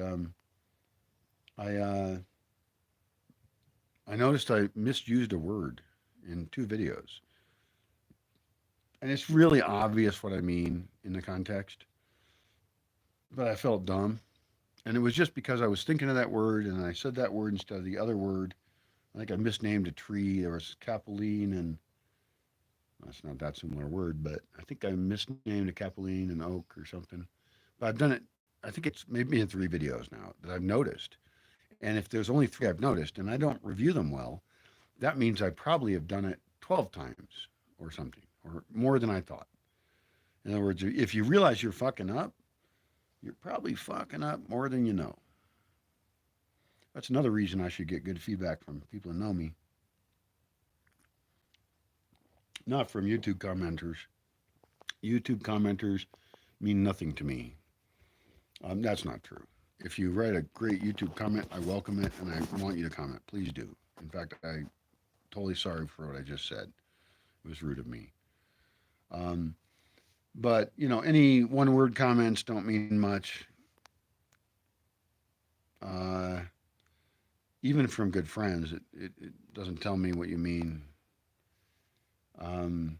I I noticed I misused a word in two videos, and it's really obvious what I mean in the context, but I felt dumb, and it was just because I was thinking of that word and I said that word instead of the other word. I think I misnamed a tree. There was capeline, and that's not that similar word, but I think I misnamed a capeline and oak or something. But I've done it. I think it's maybe in three videos now that I've noticed. And if there's only three I've noticed, and I don't review them well, that means I probably have done it 12 times or something, or more than I thought. In other words, if you realize you're fucking up, you're probably fucking up more than you know. That's another reason I should get good feedback from people who know me, not from YouTube commenters. YouTube commenters mean nothing to me. That's not true. If you write a great YouTube comment, I welcome it and I want you to comment. Please do. In fact, I totally sorry for what I just said. It was rude of me. Um, but any one-word comments don't mean much. Uh, Even from good friends, it doesn't tell me what you mean. Um,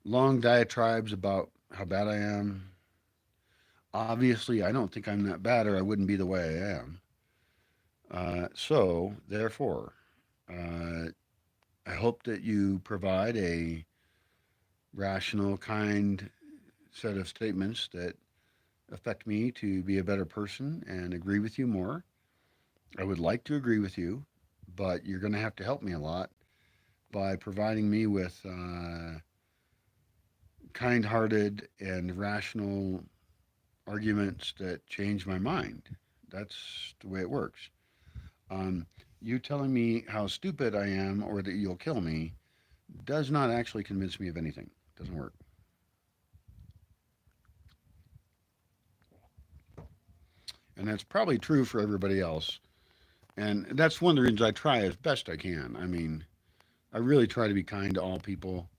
Long diatribes about how bad I am. Obviously, I don't think I'm that bad, or I wouldn't be the way I am. So, therefore, uh, I hope that you provide a rational, kind set of statements that affect me to be a better person and agree with you more. I would like to agree with you, but you're going to have to help me a lot by providing me with kind hearted and rational arguments that change my mind. That's the way it works. Um, you telling me how stupid I am or that you'll kill me does not actually convince me of anything. It doesn't work. And that's probably true for everybody else. And that's one of the reasons I try as best I can. I mean, I really try to be kind to all people,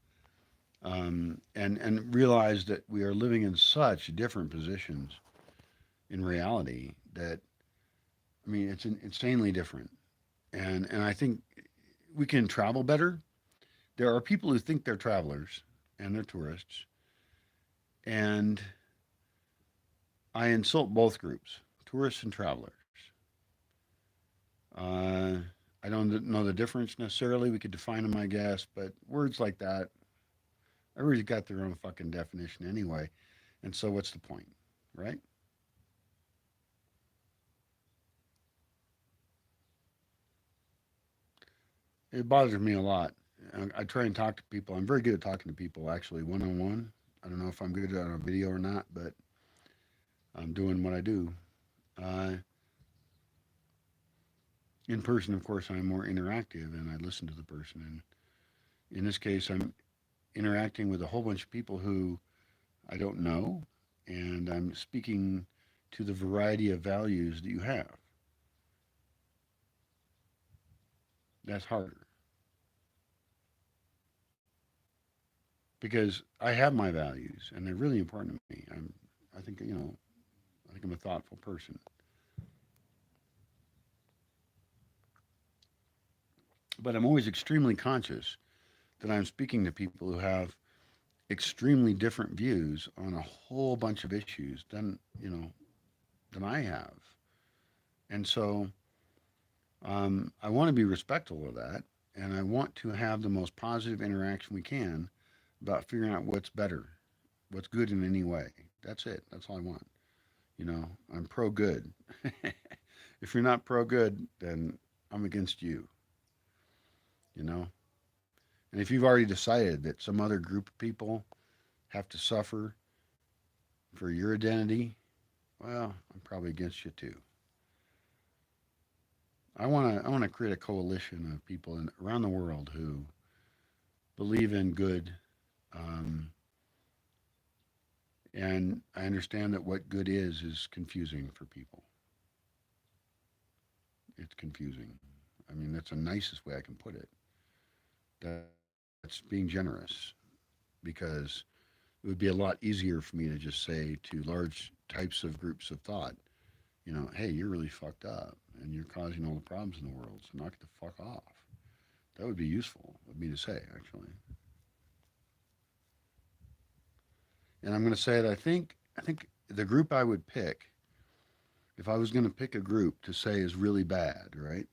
and realize that we are living in such different positions in reality that, I mean, it's insanely different. And I think we can travel better. There are people who think they're travelers and they're tourists, and I insult both groups, tourists and travelers. Uh, I don't know the difference necessarily. We could define them, I guess, but words like that, everybody's got their own fucking definition anyway. And so, what's the point, right? It bothers me a lot. I try and talk to people. I'm very good at talking to people, actually, one on one. I don't know if I'm good on a video or not, but I'm doing what I do. Uh, in person, of course, I'm more interactive and I listen to the person. And in this case, I'm interacting with a whole bunch of people who I don't know, and I'm speaking to the variety of values that you have. That's harder because I have my values and they're really important to me. I think, I think I'm a thoughtful person, but I'm always extremely conscious that I'm speaking to people who have extremely different views on a whole bunch of issues than I have. And so I want to be respectful of that, and I want to have the most positive interaction we can about figuring out what's better, what's good in any way. That's it. That's all I want. I'm pro good. If you're not pro good, then I'm against you, you know? And if you've already decided that some other group of people have to suffer for your identity, well, I'm probably against you too. I want to create a coalition of people around the world who believe in good, um, and I understand that what good is confusing for people. It's confusing. I mean, that's the nicest way I can put it. That's being generous because it would be a lot easier for me to just say to large types of groups of thought, hey, you're really fucked up. and you're causing all the problems in the world. So knock it the fuck off. That would be useful of me to say, actually. And I'm going to say it. I think the group I would pick, if I was going to pick a group to say is really bad, right?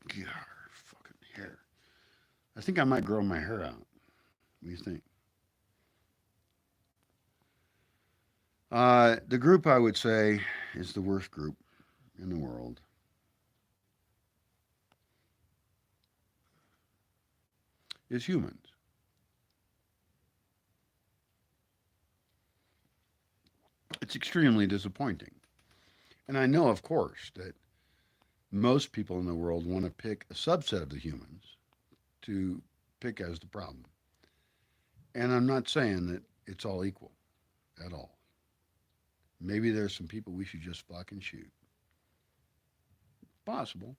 God, fucking hair. I think I might grow my hair out. What do you think? The group I would say is the worst group in the world is humans. It's extremely disappointing. And I know, of course, that most people in the world want to pick a subset of the humans to pick as the problem. And I'm not saying that it's all equal at all. Maybe there's some people we should just fucking shoot. Possible.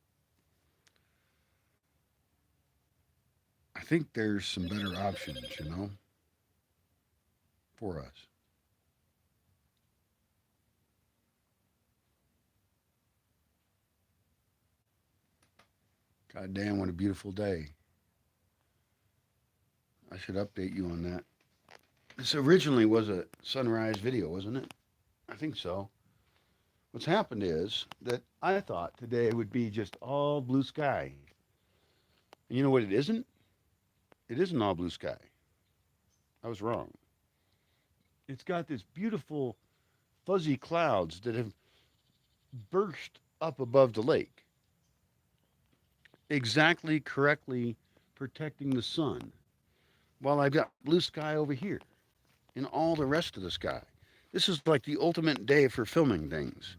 I think there's some better options, for us. God damn, what a beautiful day. I should update you on that. This originally was a sunrise video, wasn't it? I think so. What's happened is that I thought today would be just all blue sky. And you know what it isn't? It isn't all blue sky. I was wrong. It's got this beautiful fuzzy clouds that have burst up above the lake, exactly correctly protecting the sun, while I've got blue sky over here and all the rest of the sky. This is like the ultimate day for filming things.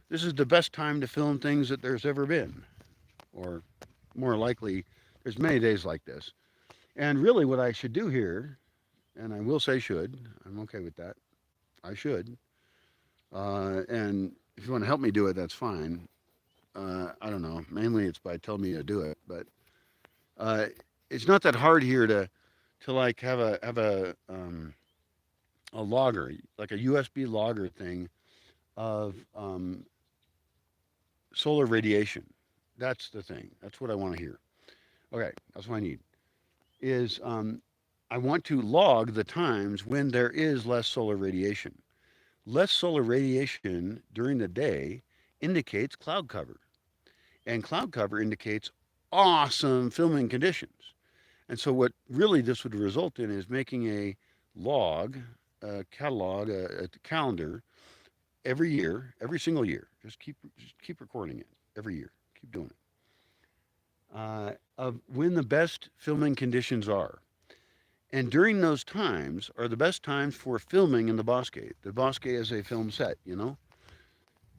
This is the best time to film things that there's ever been. Or more likely, there's many days like this. And really, what I should do here, and I will say should, I'm okay with that. I should. And if you want to help me do it, that's fine. I don't know. Mainly it's by telling me to do it, but uh, it's not that hard here to like have a logger, like a USB logger thing of solar radiation. That's the thing. That's what I want to hear. Okay, that's what I need. Is I want to log the times when there is less solar radiation. Less solar radiation during the day indicates cloud cover, and cloud cover indicates awesome filming conditions. And so, what really this would result in is making a log, a catalog, a calendar every year, every single year. Just keep recording it every year. Keep doing it. Of when the best filming conditions are. And during those times are the best times for filming in the Bosque. The Bosque is a film set.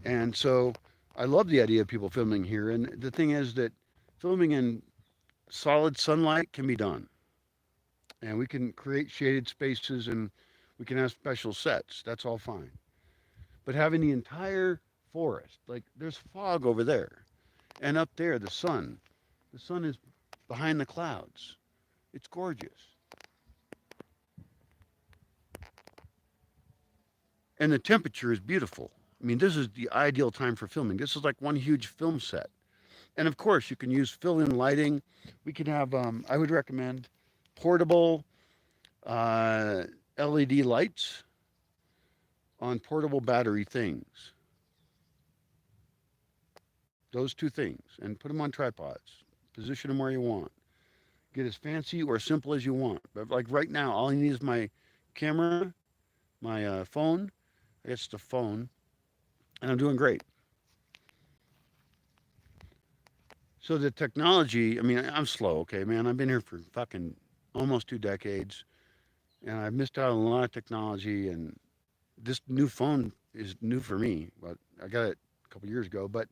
And so I love the idea of people filming here. And the thing is that filming in solid sunlight can be done. And we can create shaded spaces and we can have special sets. That's all fine. But having the entire forest, like there's fog over there. And up there, the sun is behind the clouds. It's gorgeous. And the temperature is beautiful. I mean, this is the ideal time for filming. This is like one huge film set. And of course, you can use fill-in lighting. We can have, I would recommend portable uh, LED lights on portable battery things. Those two things, and put them on tripods. Position them where you want. Get as fancy or simple as you want. But like right now, all you need is my camera, my phone. I guess it's the phone, and I'm doing great. So the technology, I mean, I'm slow, okay, man. I've been here for fucking almost 2 decades, and I've missed out on a lot of technology. And this new phone is new for me, but I got it a couple years ago. But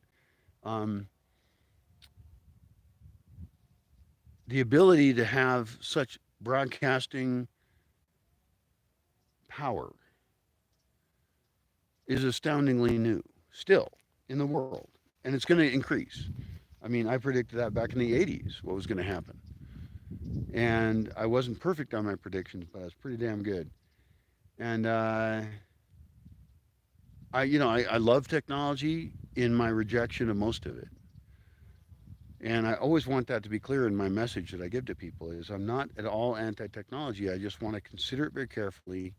um, the ability to have such broadcasting power is astoundingly new still in the world, and it's going to increase. I mean, I predicted that back in the 80s what was going to happen. And I wasn't perfect on my predictions, but I was pretty damn good. And I love technology in my rejection of most of it. And I always want that to be clear in my message that I give to people is I'm not at all anti-technology. I just want to consider it very carefully.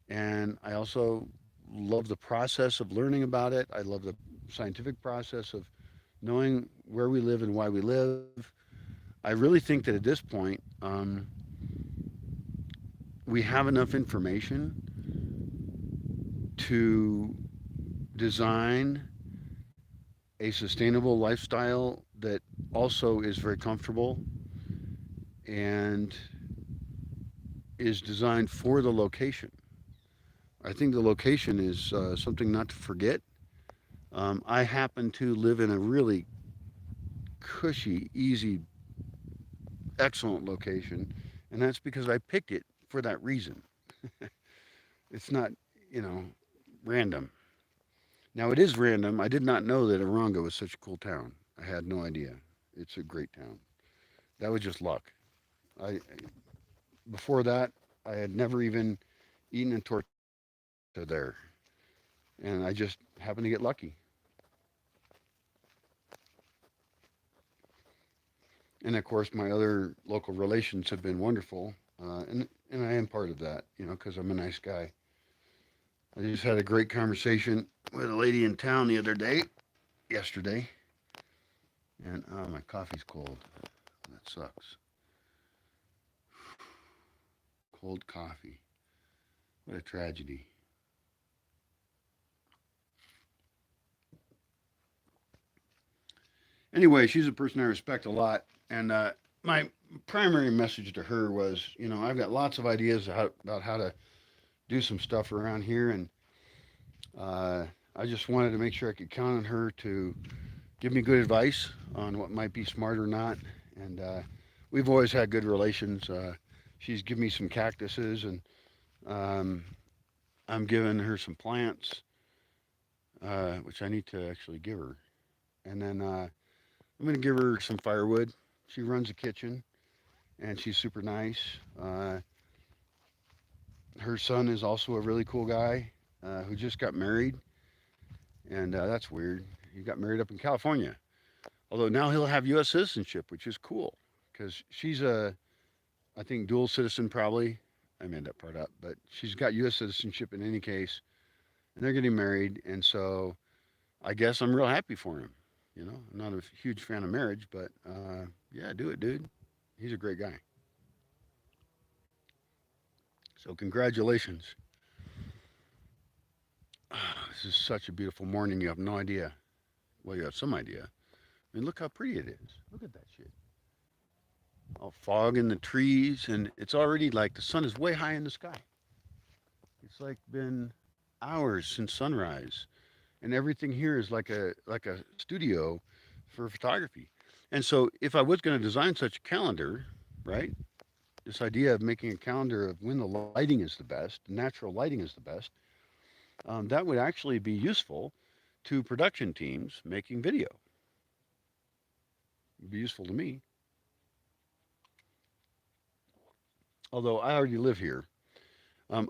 And I also love the process of learning about it. I love the scientific process of knowing where we live and why we live. I really think that at this point, we have enough information to design a sustainable lifestyle that also is very comfortable and is designed for the location. I think the location is something not to forget. I happen to live in a really cushy, easy, excellent location, and that's because I picked it for that reason. It's not, you know, random. Now it is random. I did not know that Aronga was such a cool town. I had no idea. It's a great town. That was just luck. I Before that, I had never even eaten a torta there, and I just happened to get lucky. And of course, my other local relations have been wonderful, and I am part of that, because I'm a nice guy. I just had a great conversation with a lady in town the other day, yesterday, and oh, my coffee's cold. That sucks. Cold coffee. What a tragedy. Anyway, she's a person I respect a lot, and my primary message to her was, I've got lots of ideas about how to do some stuff around here, and uh, I just wanted to make sure I could count on her to give me good advice on what might be smart or not. And we've always had good relations. She's given me some cactuses, and um, I'm giving her some plants, which I need to actually give her. And then I'm going to give her some firewood. She runs a kitchen, and she's super nice. Uh, Her son is also a really cool guy who just got married, and that's weird. He got married up in California. Although now he'll have U.S. citizenship, which is cool because she's I think, dual citizen probably. I made that part up, but she's got U.S. citizenship in any case, and they're getting married, and so I guess I'm real happy for him. I'm not a huge fan of marriage, but yeah, do it, dude. He's a great guy. So congratulations. This is such a beautiful morning. You have no idea. Well, you have some idea. I mean, look how pretty it is. Look at that shit. All fog in the trees, and it's already like the sun is way high in the sky. It's like been hours since sunrise, and everything here is like a studio for photography. And so, if I was going to design such a calendar, right? This idea of making a calendar of when the lighting is the best, natural lighting is the best, that would actually be useful to production teams making video. It would be useful to me. Although I already live here.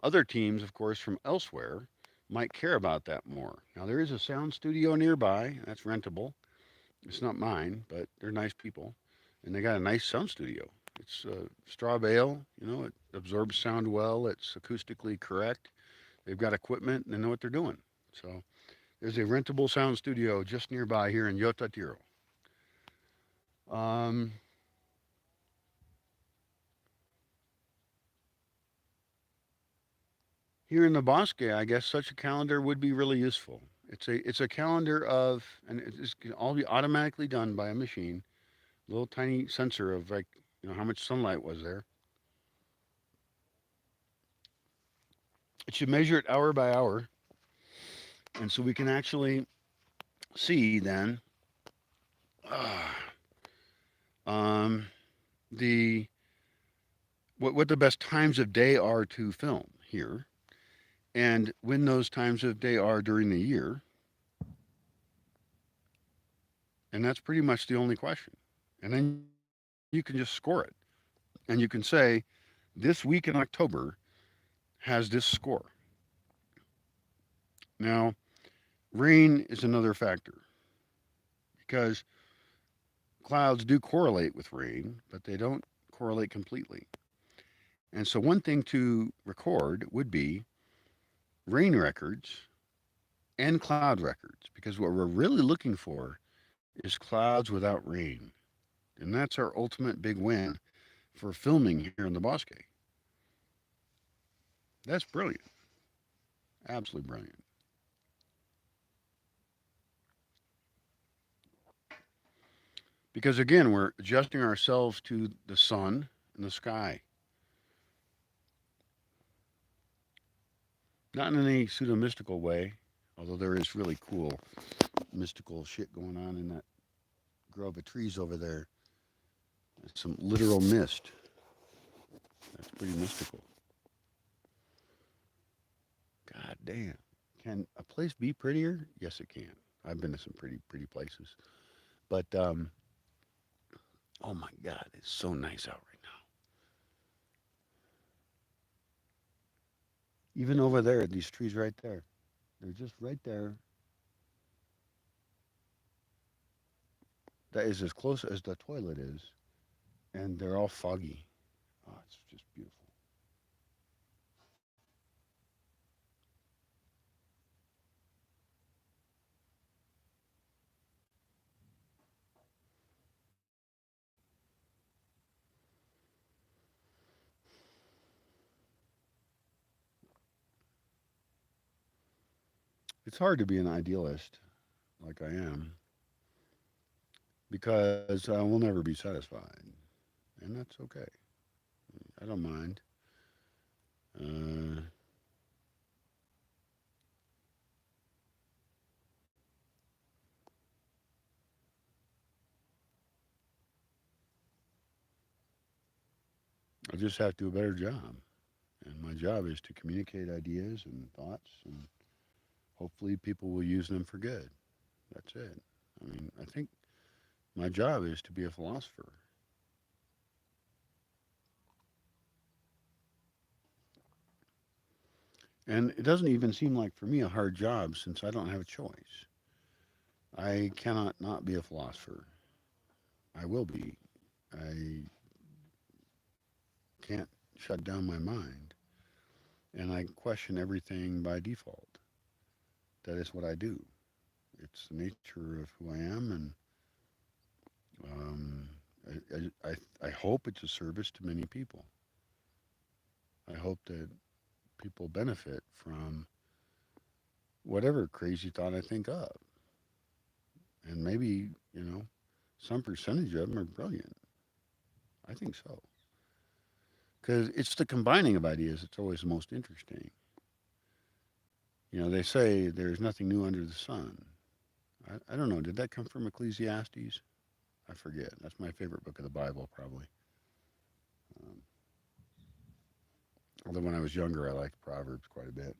Other teams, of course, from elsewhere might care about that more. Now, there is a sound studio nearby that's rentable. It's not mine, but they're nice people. And they got a nice sound studio. It's straw bale, it absorbs sound well, it's acoustically correct. They've got equipment and they know what they're doing. So there's a rentable sound studio just nearby here in Yotatiro. Um, Here in the Bosque, I guess such a calendar would be really useful. It's a calendar of, and it can all be automatically done by a machine. A little tiny sensor of like, how much sunlight was there. It should measure it hour by hour, and so we can actually see then uh, um, the what the best times of day are to film here, and when those times of day are during the year, and that's pretty much the only question. And then you can just score it, and you can say, this week in October has this score. Now, Rain is another factor because clouds do correlate with rain, but they don't correlate completely. And so, one thing to record would be rain records and cloud records because what we're really looking for is clouds without rain. And that's our ultimate big win for filming here in the Bosque. That's brilliant. Absolutely brilliant. Because again, we're adjusting ourselves to the sun and the sky. Not in any pseudo mystical way, although there is really cool mystical shit going on in that grove of trees over there. Some literal mist. That's pretty mystical. God damn. Can a place be prettier? Yes, it can. I've been to some pretty places. But oh my God, it's so nice out right now. Even over there, these trees right there, they're just right there. That is as close as the toilet is, and they're all foggy. Oh, it's just beautiful. It's hard to be an idealist like I am because I will never be satisfied, and that's okay. I don't mind. Uh, I just have to do a better job, and my job is to communicate ideas and thoughts, and hopefully people will use them for good. That's it. I mean, I think my job is to be a philosopher, and it doesn't even seem like for me a hard job since I don't have a choice. I cannot not be a philosopher. I will be. I can't shut down my mind, and I question everything by default. That is what I do. It's the nature of who I am, and um, I hope it's a service to many people. I hope that people benefit from whatever crazy thought I think of, and maybe some percentage of them are brilliant. I think so because it's the combining of ideas that's always the most interesting. They say there's nothing new under the sun. I don't know. Did that come from Ecclesiastes? I forget. That's my favorite book of the Bible, probably. Um, Although when I was younger, I liked Proverbs quite a bit.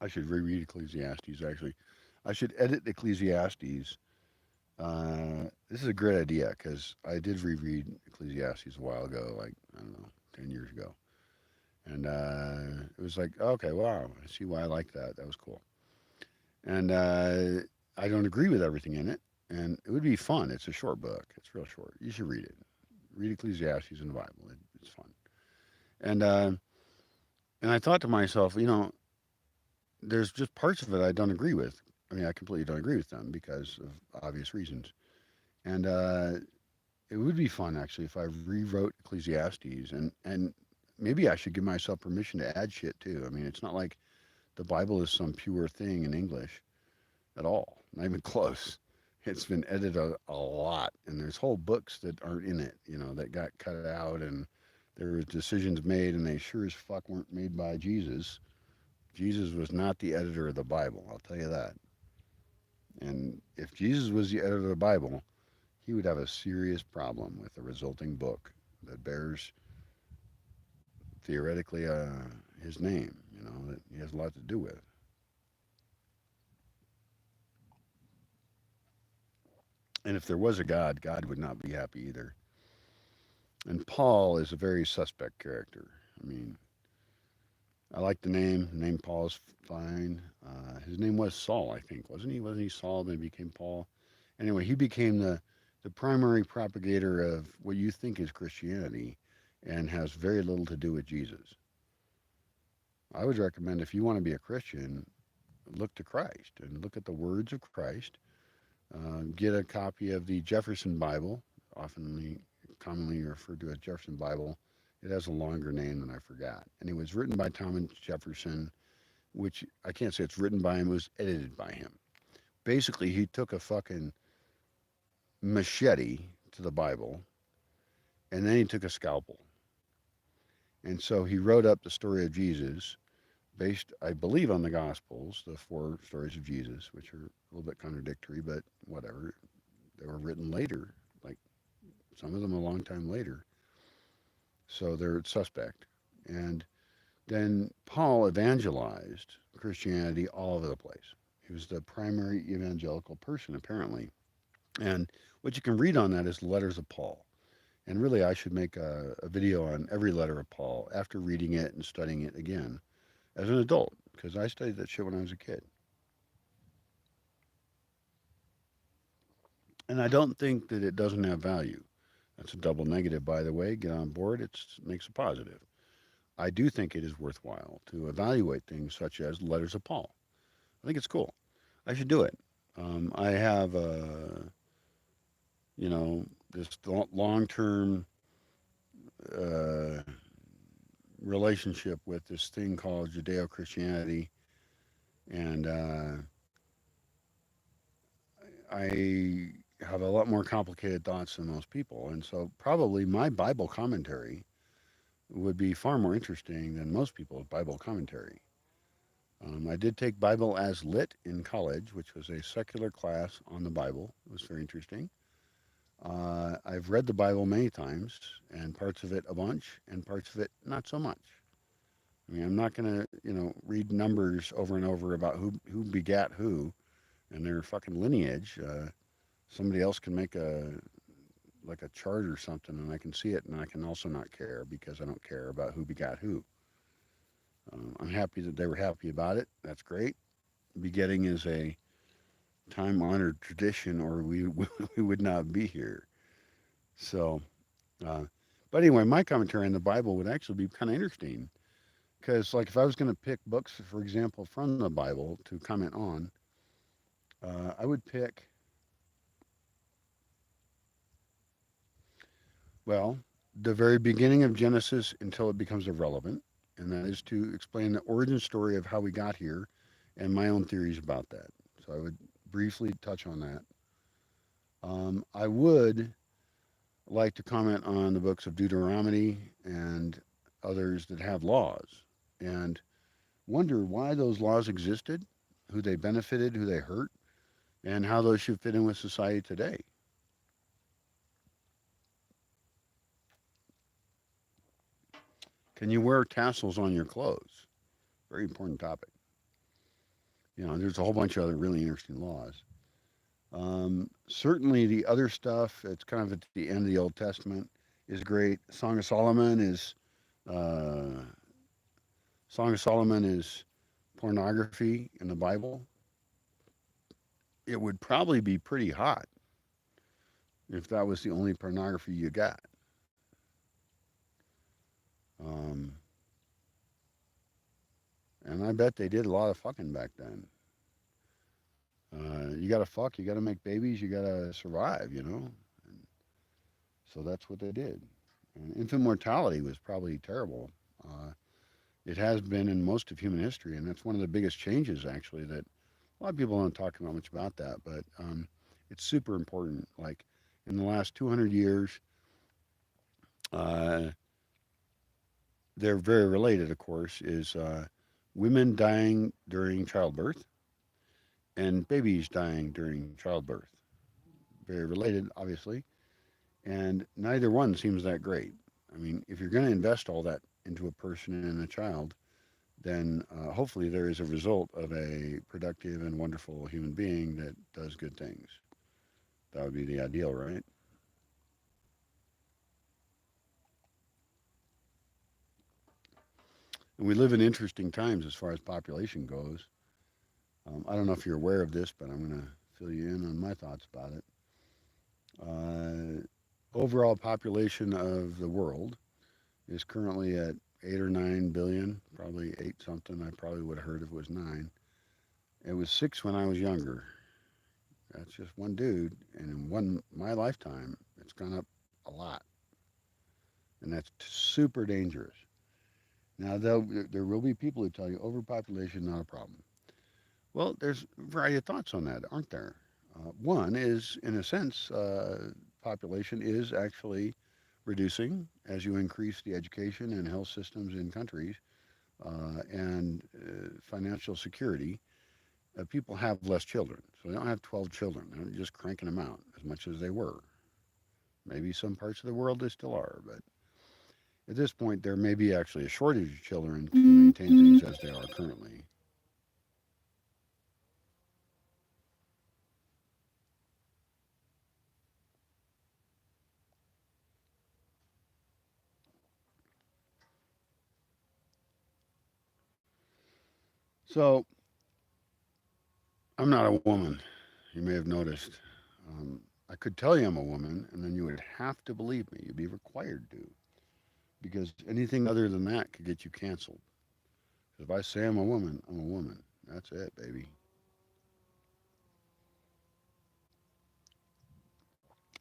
I should reread Ecclesiastes, actually. I should edit Ecclesiastes. This is a great idea because I did reread Ecclesiastes a while ago, like, I don't know, 10 years ago. And it was like, okay, wow, I see why I like that. That was cool. And I don't agree with everything in it. And it would be fun. It's a short book. It's real short. You should read it. Read Ecclesiastes in the Bible. It's fun. And uh, and I thought to myself, there's just parts of it I don't agree with. I mean, I completely don't agree with them because of obvious reasons. And it would be fun actually if I rewrote Ecclesiastes, and maybe I should give myself permission to add shit too. I mean, it's not like the Bible is some pure thing in English at all, not even close. It's been edited a lot, and there's whole books that aren't in it, that got cut out, and there was decisions made, and they sure as fuck weren't made by Jesus. Jesus was not the editor of the Bible, I'll tell you that. And if Jesus was the editor of the Bible, he would have a serious problem with the resulting book that bears theoretically his name, that he has a lot to do with. And if there was a God, God would not be happy either. And Paul is a very suspect character. I mean, I like the name. Name Paul is fine. His name was Saul, I think, wasn't he? Wasn't he Saul? Then he became Paul. Anyway, he became the primary propagator of what you think is Christianity, and has very little to do with Jesus. I would recommend if you want to be a Christian, look to Christ and look at the words of Christ. Get a copy of the Jefferson Bible, often commonly referred to as Jefferson Bible. It has a longer name than I forgot. And it was written by Thomas Jefferson, which I can't say it's written by him, it was edited by him. Basically, he took a fucking machete to the Bible, and then he took a scalpel. And so he wrote up the story of Jesus based, I believe, on the Gospels, the four stories of Jesus, which are a little bit contradictory, but whatever. They were written later, like some of them a long time later. So they're suspect. And then Paul evangelized Christianity all over the place. He was the primary evangelical person, apparently. And what you can read on that is the letters of Paul. And really, I should make a video on every letter of Paul after reading it and studying it again as an adult, because I studied that shit when I was a kid. And I don't think that it doesn't have value. That's a double negative, by the way. Get on board. It makes a positive. I do think it is worthwhile to evaluate things such as letters of Paul. I think it's cool. I should do it. I have, you know, this long-term uh, relationship with this thing called Judeo-Christianity, and I have a lot more complicated thoughts than most people, and so probably my Bible commentary would be far more interesting than most people's Bible commentary. I did take Bible as Lit in college, which was a secular class on the Bible. It was very interesting. I've read the Bible many times, and parts of it a bunch, and parts of it not so much. I mean, I'm not going to, read numbers over and over about who begat who and their fucking lineage. Somebody else can make a chart or something, and I can see it, and I can also not care because I don't care about who begat who. I'm happy that they were happy about it. That's great. Begetting is a time honored tradition, or we would not be here. So, uh, but anyway, my commentary on the Bible would actually be kind of interesting because, like, if I was going to pick books, for example, from the Bible to comment on, I would pick, well, the very beginning of Genesis until it becomes irrelevant, and that is to explain the origin story of how we got here and my own theories about that. So I would briefly touch on that. I would like to comment on the books of Deuteronomy and others that have laws and wonder why those laws existed, who they benefited, who they hurt, and how those should fit in with society today. Can you wear tassels on your clothes? Very important topic. There's a whole bunch of other really interesting laws. Certainly, the other stuff, it's kind of at the end of the Old Testament, is great. Uh, Song of Solomon is pornography in the Bible. It would probably be pretty hot if that was the only pornography you got. Um, and I bet they did a lot of fucking back then. You got to fuck, you got to make babies, you got to survive, And so that's what they did. And infant mortality was probably terrible. Uh, it has been in most of human history, and that's one of the biggest changes, actually, that a lot of people don't talk about much about that, but it's super important. Like in the last 200 years, uh, they're very related, of course, is women dying during childbirth and babies dying during childbirth. Very related, obviously, and neither one seems that great. I mean, if you're going to invest all that into a person and a child, then hopefully there is a result of a productive and wonderful human being that does good things. That would be the ideal, right? And we live in interesting times as far as population goes. I don't know if you're aware of this, but I'm going to fill you in on my thoughts about it. Uh, Overall population of the world is currently at 8 or 9 billion, probably eight something. I probably would have heard if it was nine. It was six when I was younger. That's just one dude, and in one my lifetime, it's gone up a lot, and that's super dangerous. Now, there will be people who tell you overpopulation not a problem. Well, there's a variety of thoughts on that, aren't there? One is, in a sense, population is actually reducing as you increase the education and health systems in countries and financial security. People have less children, so they don't have 12 children. They're just cranking them out as much as they were. Maybe some parts of the world they still are, but at this point, there may be actually a shortage of children to maintain things as they are currently. So, I'm not a woman. You may have noticed. I could tell you I'm a woman, and then you would have to believe me. You'd be required to, because anything other than that could get you canceled. If I say I'm a woman, I'm a woman. That's it, baby.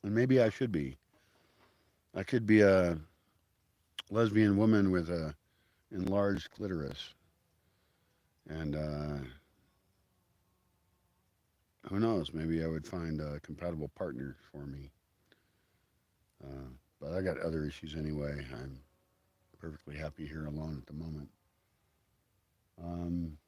And maybe I should be. I could be a lesbian woman with a enlarged clitoris, and who knows? Maybe I would find a compatible partner for me. But I got other issues anyway. I'm perfectly happy here alone at the moment. Um,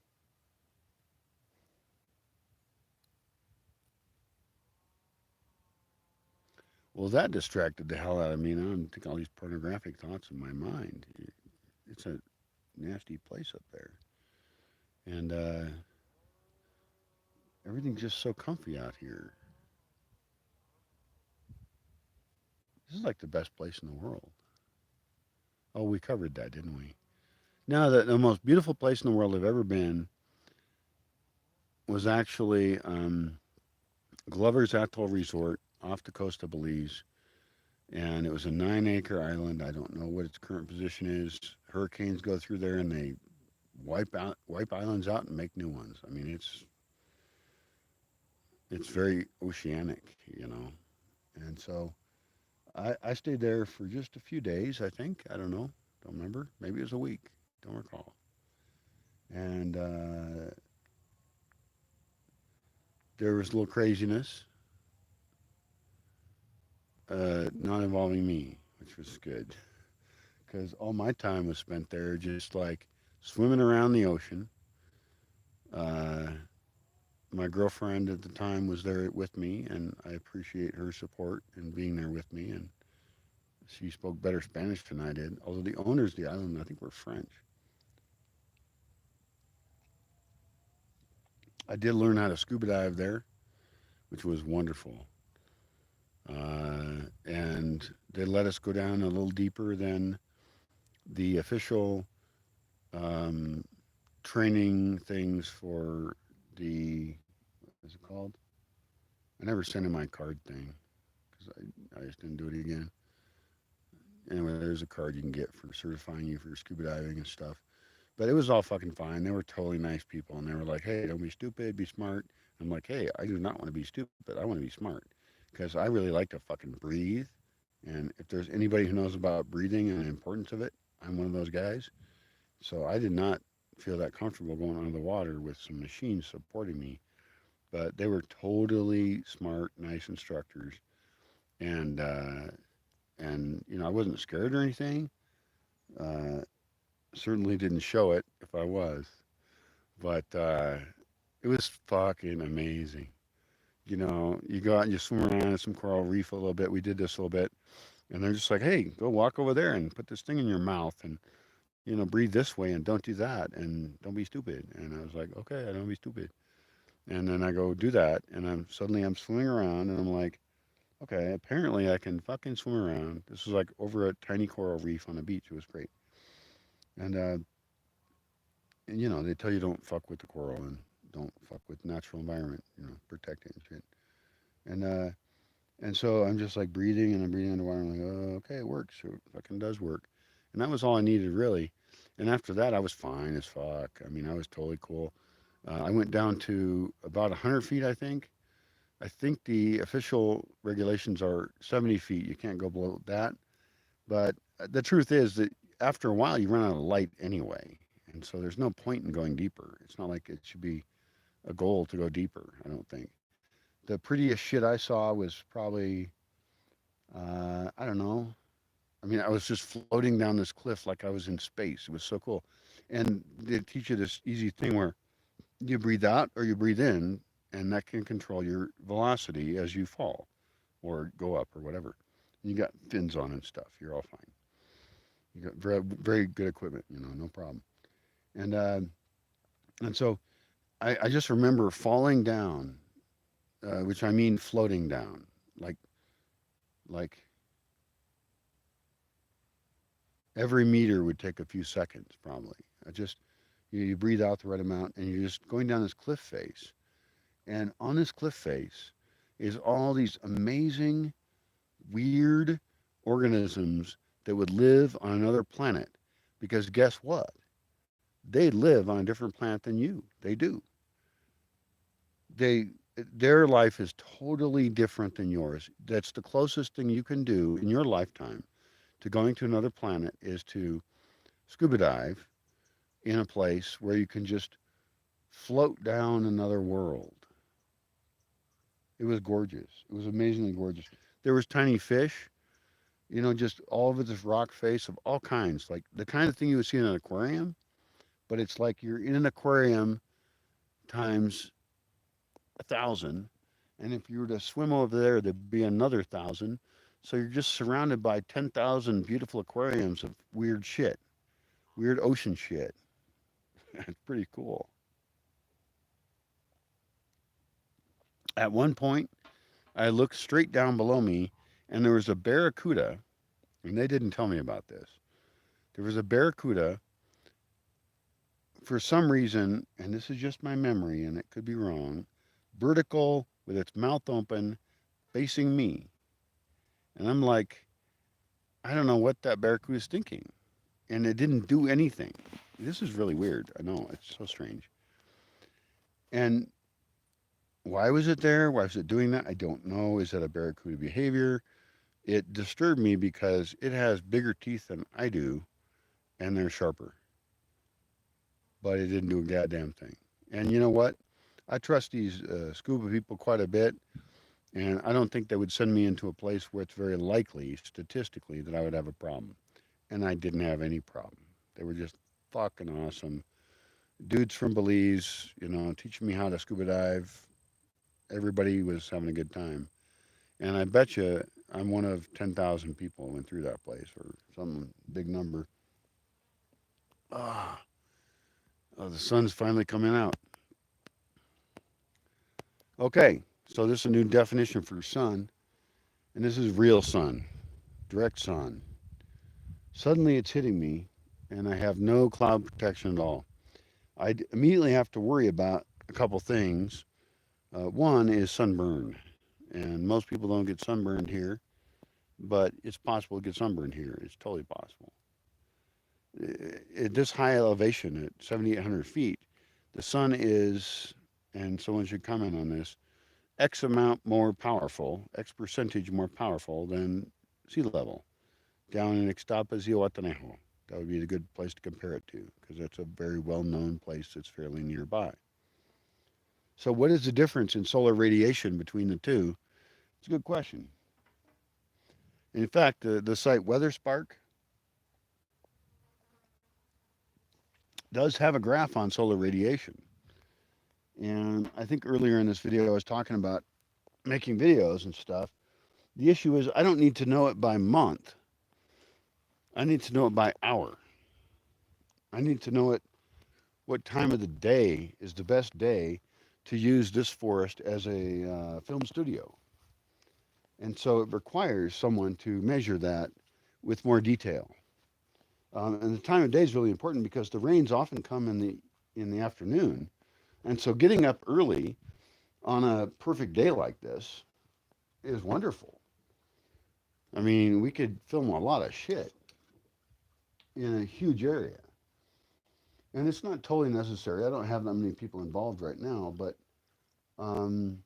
well, that distracted the hell out of me. Now I'm thinking all these pornographic thoughts in my mind. It's a nasty place up there, and everything's just so comfy out here. This is like the best place in the world. Oh, we covered that, didn't we? Now, the most beautiful place in the world I've ever been was actually Glover's Atoll Resort off the coast of Belize. And it was a 9 acre island. I don't know what its current position is. Hurricanes go through there and they wipe islands out and make new ones. I mean, it's very oceanic, you know. And so I stayed there for just a few days, I think. I don't know. Don't remember. Maybe it was a week. Don't recall. And there was a little craziness, not involving me, which was good because all my time was spent there just like swimming around the ocean. Uh, my girlfriend at the time was there with me, and I appreciate her support and being there with me. And she spoke better Spanish than I did, although the owners of the island, I think, were French. I did learn how to scuba dive there, which was wonderful. And they let us go down a little deeper than the official um, training things for the, what is it called? I never sent in my card thing because I just didn't do it again. Anyway, there's a card you can get for certifying you for scuba diving and stuff. But it was all fucking fine. They were totally nice people, and they were like, "Hey, don't be stupid, be smart." I'm like, "Hey, I do not want to be stupid. I want to be smart because I really like to fucking breathe. And if there's anybody who knows about breathing and the importance of it, I'm one of those guys. So I did not feel that comfortable going under the water with some machines supporting me. But they were totally smart, nice instructors, and I wasn't scared or anything. Uh, Certainly didn't show it if I was, but it was fucking amazing. You go out and you swim around in some coral reef a little bit. We did this a little bit, and they're just like, "Hey, go walk over there and put this thing in your mouth, and breathe this way and don't do that, and don't be stupid." And I was like, "Okay, I don't be stupid." And then I go do that, and I'm swimming around, and I'm like, "Okay, apparently I can fucking swim around." This was like over a tiny coral reef on a beach. It was great, and and they tell you don't fuck with the coral and don't fuck with natural environment, protect it and shit. And so I'm just like breathing and I'm breathing underwater. I'm like, oh, okay, it works. It fucking does work. And that was all I needed really. And after that, I was fine as fuck. I mean, I was totally cool. I went down to about 100 feet, I think. I think the official regulations are 70 feet. You can't go below that. But the truth is that after a while, you run out of light anyway. And so there's no point in going deeper. It's not like it should be a goal to go deeper, I don't think. The prettiest shit I saw was probably, I don't know. I mean, I was just floating down this cliff like I was in space. It was so cool. And they teach you this easy thing where you breathe out or you breathe in, and that can control your velocity as you fall or go up or whatever. You got fins on and stuff. You're all fine. You got very, very good equipment, no problem. And so I just remember falling down, which I mean floating down, like like every meter would take a few seconds probably. I just you breathe out the right amount, and you're just going down this cliff face. And on this cliff face is all these amazing, weird organisms that would live on another planet. Because guess what? They live on a different planet than you. They do. They their life is totally different than yours. That's the closest thing you can do in your lifetime to going to another planet is to scuba dive in a place where you can just float down another world. It was gorgeous. It was amazingly gorgeous. There was tiny fish, just all over this rock face of all kinds, like the kind of thing you would see in an aquarium, but it's like you're in an aquarium times 1,000. And if you were to swim over there, there'd be another 1,000. So you're just surrounded by 10,000 beautiful aquariums of weird shit, weird ocean shit. It's pretty cool. At one point, I looked straight down below me, and there was a barracuda, and they didn't tell me about this. There was a barracuda for some reason, and this is just my memory, and it could be wrong, vertical with its mouth open, facing me. And I'm like, I don't know what that barracuda is thinking. And it didn't do anything. This is really weird. I know, it's so strange. And why was it there? Why was it doing that? I don't know. Is that a barracuda behavior? It disturbed me because it has bigger teeth than I do, and they're sharper. But it didn't do a goddamn thing. And you know what? I trust these scuba people quite a bit, and I don't think they would send me into a place where it's very likely, statistically, that I would have a problem. And I didn't have any problem. They were just fucking awesome. Dudes from Belize, teaching me how to scuba dive. Everybody was having a good time. And I bet you I'm one of 10,000 people who went through that place or some big number. Ah, oh, the sun's finally coming out. Okay, so this is a new definition for sun, and this is real sun, direct sun. Suddenly it's hitting me, and I have no cloud protection at all. I immediately have to worry about a couple things. One is sunburn, and most people don't get sunburned here, but it's possible to get sunburned here. It's totally possible. At this high elevation, at 7,800 feet, the sun is, and someone should comment on this, X amount more powerful, X percentage more powerful than sea level down in Ixtapa-Zihuatanejo. That would be a good place to compare it to because that's a very well known place that's fairly nearby. So, what is the difference in solar radiation between the two? It's a good question. In fact, the site WeatherSpark does have a graph on solar radiation. And I think earlier in this video, I was talking about making videos and stuff. The issue is, I don't need to know it by month, I need to know it by hour. I need to know it what time of the day is the best day to use this forest as a film studio. And so it requires someone to measure that with more detail. And the time of day is really important because the rains often come in the in the afternoon. And so getting up early on a perfect day like this is wonderful. I mean, we could film a lot of shit in a huge area. And it's not totally necessary. I don't have that many people involved right now, but um,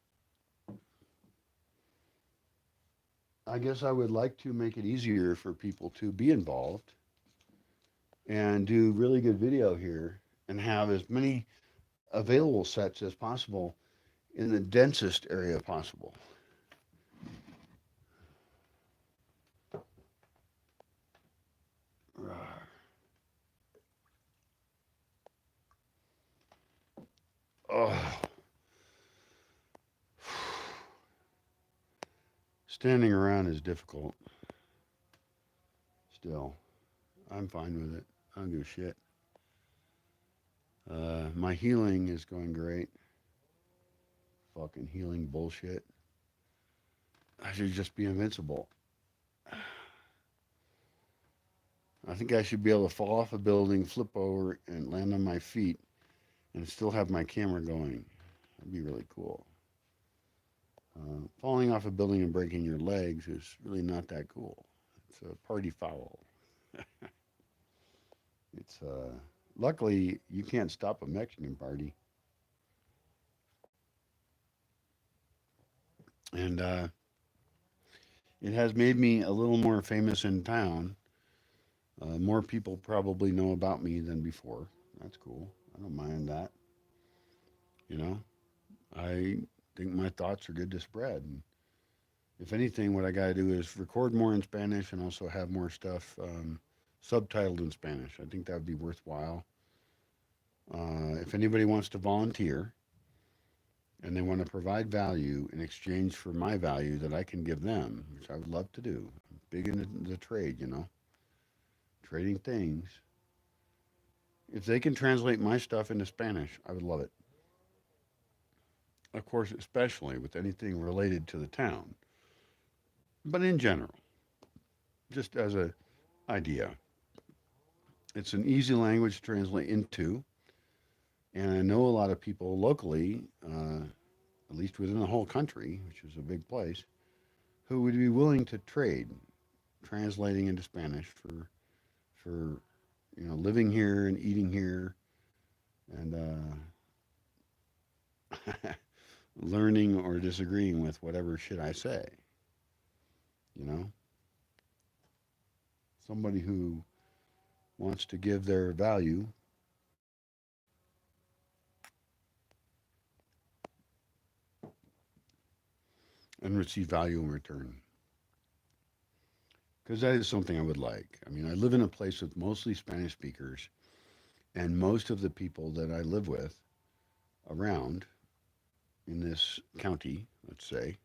I guess I would like to make it easier for people to be involved and do really good video here and have as many available sets as possible in the densest area possible. Oh, standing around is difficult still. I'm fine with it. I don't give a shit. My healing is going great. Fucking healing bullshit. I should just be invincible. I think I should be able to fall off a building, flip over, and land on my feet and still have my camera going. That'd be really cool. Falling off a building and breaking your legs is really not that cool. It's a party foul. It's luckily you can't stop a Mexican party, and it has made me a little more famous in town. More people probably know about me than before. That's cool. I don't mind that. You know, I think my thoughts are good to spread. And if anything, what I got to do is record more in Spanish and also have more stuff subtitled in Spanish. I think that would be worthwhile. If anybody wants to volunteer and they want to provide value in exchange for my value that I can give them, which I would love to do, I'm big into the trade, trading things. If they can translate my stuff into Spanish, I would love it. Of course, especially with anything related to the town, but in general, just as a idea. It's an easy language to translate into, and I know a lot of people locally, at least within the whole country, which is a big place, who would be willing to trade translating into Spanish for living here and eating here and learning or disagreeing with whatever shit I say. You know, somebody who wants to give their value and receive value in return. Because that is something I would like. I mean, I live in a place with mostly Spanish speakers, and most of the people that I live with around in this county, let's say,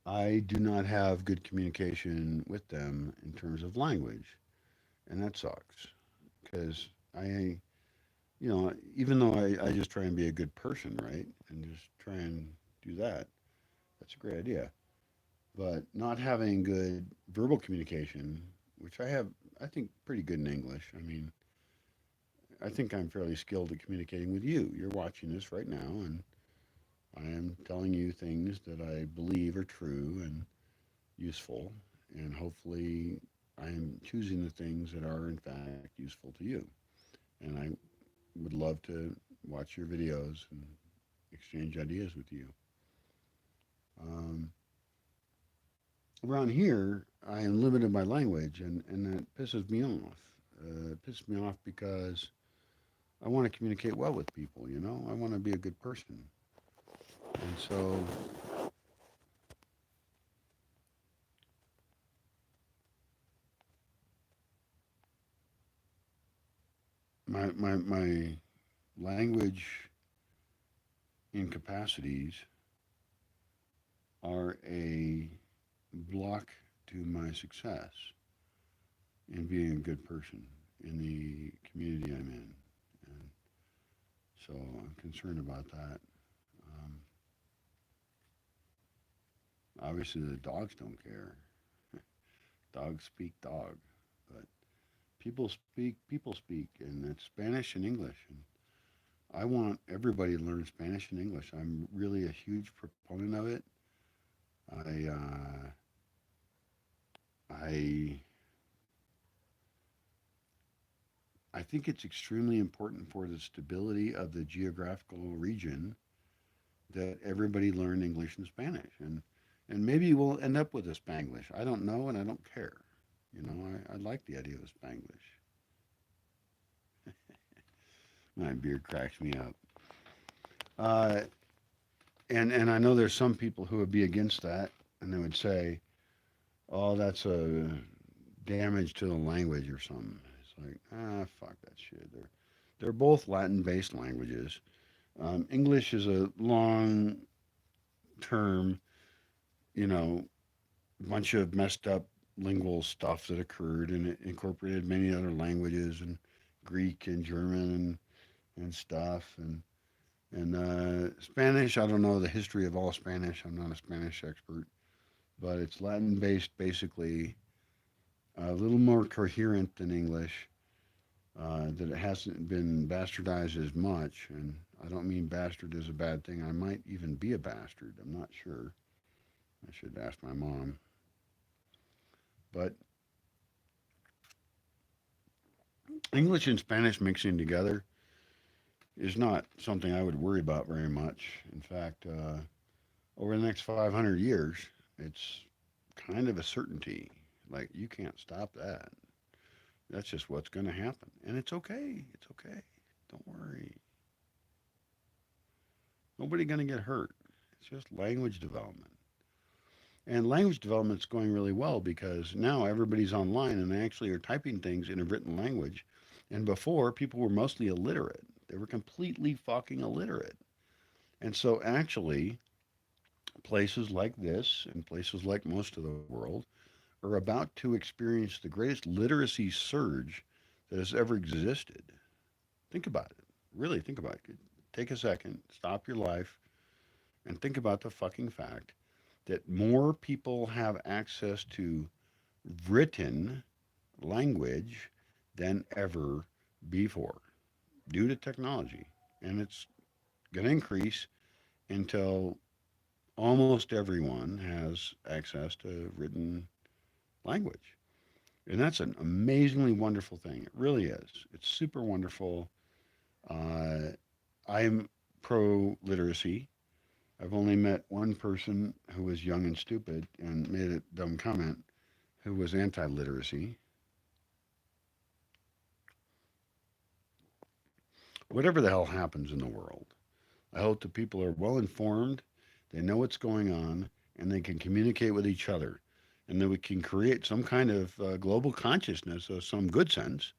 I do not have good communication with them in terms of language, and that sucks. Because even though I just try and be a good person, right, and just try and do that, that's a great idea. But not having good verbal communication, which I have, I think, pretty good in English. I mean, I think I'm fairly skilled at communicating with you. You're watching this right now, and I am telling you things that I believe are true and useful, and hopefully I am choosing the things that are in fact useful to you. And I would love to watch your videos and exchange ideas with you. Um, Around here, I am limited by language, and that pisses me off. It pisses me off because I want to communicate well with people. I want to be a good person, and so my language incapacities are a block to my success in being a good person in the community I'm in. And so I'm concerned about that. Um, Obviously, the dogs don't care. Dogs speak dog, but people speak, and it's Spanish and English. And I want everybody to learn Spanish and English. I'm really a huge proponent of it. I I I think it's extremely important for the stability of the geographical region that everybody learn English and Spanish, and maybe we'll end up with a Spanglish. I don't know, and I don't care. You know, I like the idea of Spanglish. My beard cracks me up. Uh, and I know there's some people who would be against that, and they would say, "Oh, that's a damage to the language or something." It's like, fuck that shit. They're both Latin-based languages. English is a long term, you know, bunch of messed up lingual stuff that occurred, and it incorporated many other languages and Greek and German and stuff and Spanish. I don't know the history of all Spanish. I'm not a Spanish expert, but it's Latin based, basically, a little more coherent than English. That it hasn't been bastardized as much, and I don't mean bastard is a bad thing. I might even be a bastard. I'm not sure. I should ask my mom. But English and Spanish mixing together is not something I would worry about very much. In fact, over the next 500 years, it's kind of a certainty. Like, you can't stop that. That's just what's going to happen. And it's okay. It's okay. Don't worry. Nobody going to get hurt. It's just language development. And language development's going really well because now everybody's online and they actually are typing things in a written language. And before, people were mostly illiterate. They were completely fucking illiterate. And so, actually, places like this and places like most of the world are about to experience the greatest literacy surge that has ever existed. Think about it. Really think about it. Take a second, stop your life, and think about the fucking fact that more people have access to written language than ever before due to technology. And it's going to increase until almost everyone has access to written language. And that's an amazingly wonderful thing. It really is. It's super wonderful. Uh, I'm pro literacy. I've only met one person who was young and stupid and made a dumb comment who was anti literacy. Whatever the hell happens in the world, I hope that people are well informed, they know what's going on, and they can communicate with each other. And that we can create some kind of global consciousness of some good sense.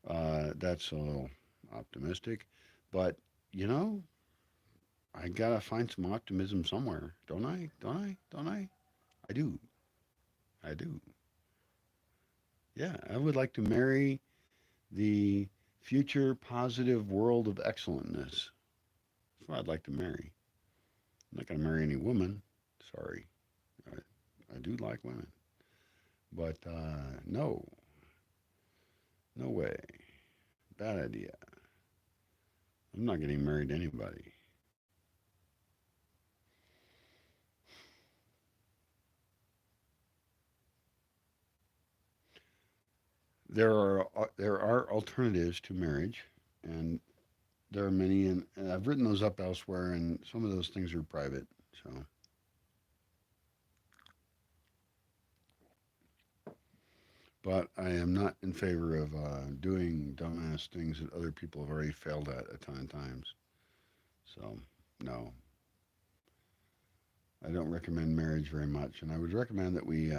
That's a little optimistic. But, you know, I gotta find some optimism somewhere, don't I? Don't I? Don't I? I do. I do. Yeah, I would like to marry the future positive world of excellentness. That's what I'd like to marry. I'm not gonna marry any woman. Sorry, I, I do like women, but no, no way. Bad idea. I'm not getting married to anybody. There are alternatives to marriage, and there are many, and I've written those up elsewhere, and some of those things are private. So, but I am not in favor of doing dumbass things that other people have already failed at a ton of times. So, no, I don't recommend marriage very much, and I would recommend that we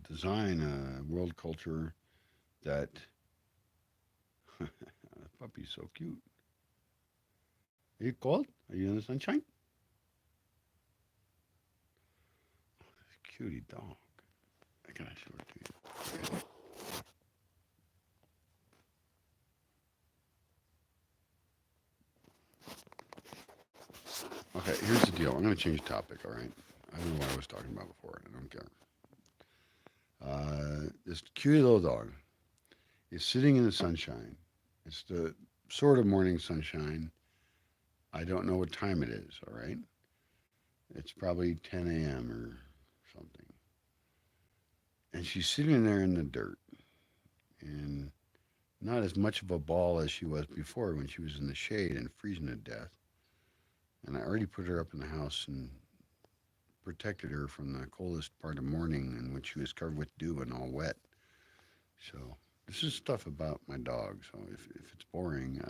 design a world culture that puppy's so cute. Are you cold? Are you in the sunshine? Cutie dog. I gotta show it to you. Okay, here's the deal. I'm gonna change the topic. All right. I don't know what I was talking about before. I don't care. This cute little dog. is sitting in the sunshine. It's the sort of morning sunshine. I don't know what time it is, all right? It's probably 10 a.m. or something. And she's sitting there in the dirt and not as much of a ball as she was before when she was in the shade and freezing to death. And I already put her up in the house and protected her from the coldest part of morning in which she was covered with dew and all wet. So this is stuff about my dog. So if it's boring,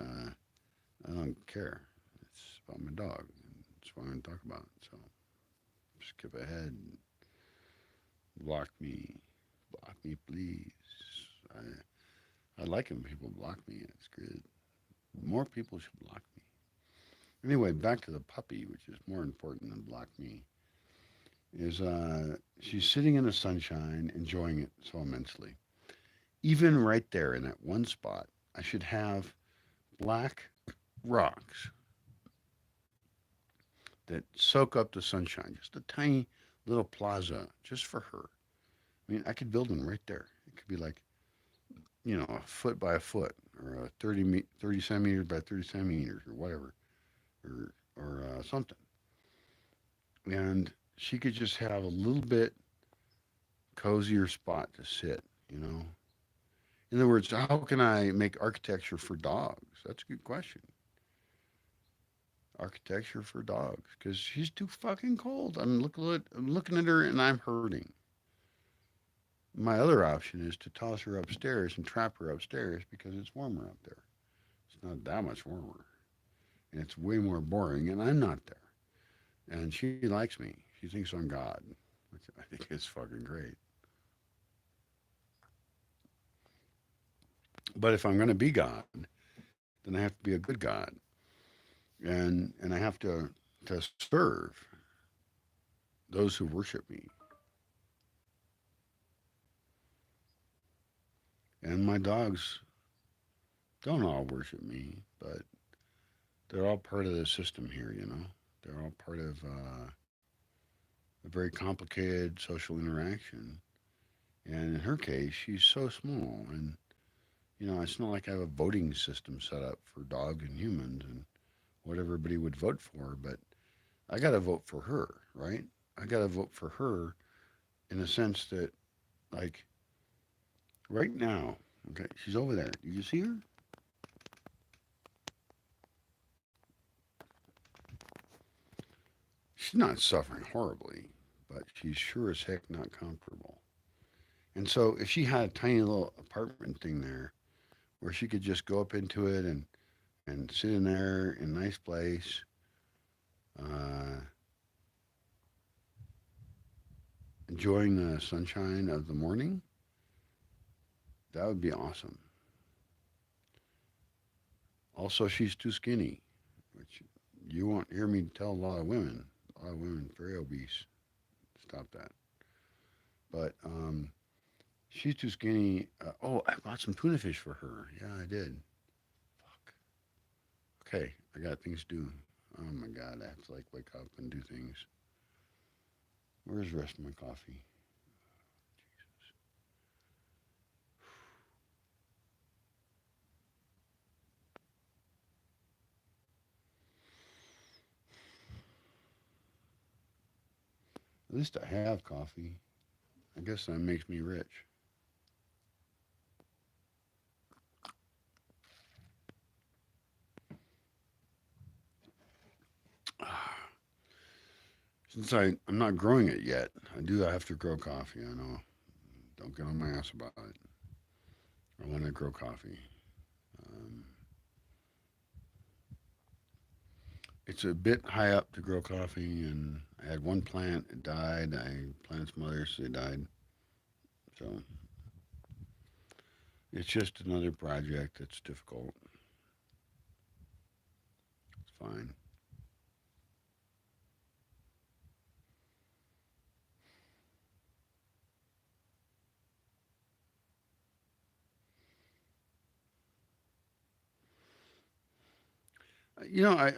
I don't care. It's about my dog. And that's what I'm going to talk about. So skip ahead. Block me. Block me, please. I like it when people block me. It's good. More people should block me. Anyway, back to the puppy, which is more important than block me. Is she's sitting in the sunshine, enjoying it so immensely. Even right there in that one spot, I should have black rocks that soak up the sunshine. Just a tiny little plaza just for her. I mean, I could build one right there. It could be like, a foot by a foot or a 30 centimeters by 30 centimeters or whatever, or something. And she could just have a little bit cozier spot to sit, you know. In other words, how can I make architecture for dogs? That's a good question. Architecture for dogs, because she's too fucking cold. I'm looking at her and I'm hurting. My other option is to toss her upstairs and trap her upstairs because it's warmer up there. It's not that much warmer, and it's way more boring, and I'm not there. And she likes me. She thinks I'm God, which I think is fucking great. But if I'm going to be God, then I have to be a good God, and I have to serve those who worship me. And my dogs don't all worship me, but they're all part of the system here. They're all part of a very complicated social interaction. And in her case, she's so small, and it's not like I have a voting system set up for dog and humans and what everybody would vote for, but I got to vote for her, right? I got to vote for her in the sense that, like, right now, okay, she's over there. Do you see her? She's not suffering horribly, but she's sure as heck not comfortable. And so, if she had a tiny little apartment thing there where she could just go up into it and sit in there in a nice place, uh, enjoying the sunshine of the morning, that would be awesome. Also, she's too skinny, which you won't hear me tell a lot of women. A lot of women very obese. Stop that. But she's too skinny. Oh, I bought some tuna fish for her. Yeah, I did. Fuck. Okay, I got things to do. Oh my god, I have to like wake up and do things. Where's the rest of my coffee? At least I have coffee. I guess that makes me rich. Since I'm not growing it yet, I do have to grow coffee. I know. Don't get on my ass about it. I want to grow coffee. Um, it's a bit high up to grow coffee, and I had one plant. It died. I planted some others. They died. So it's just another project that's difficult. It's fine.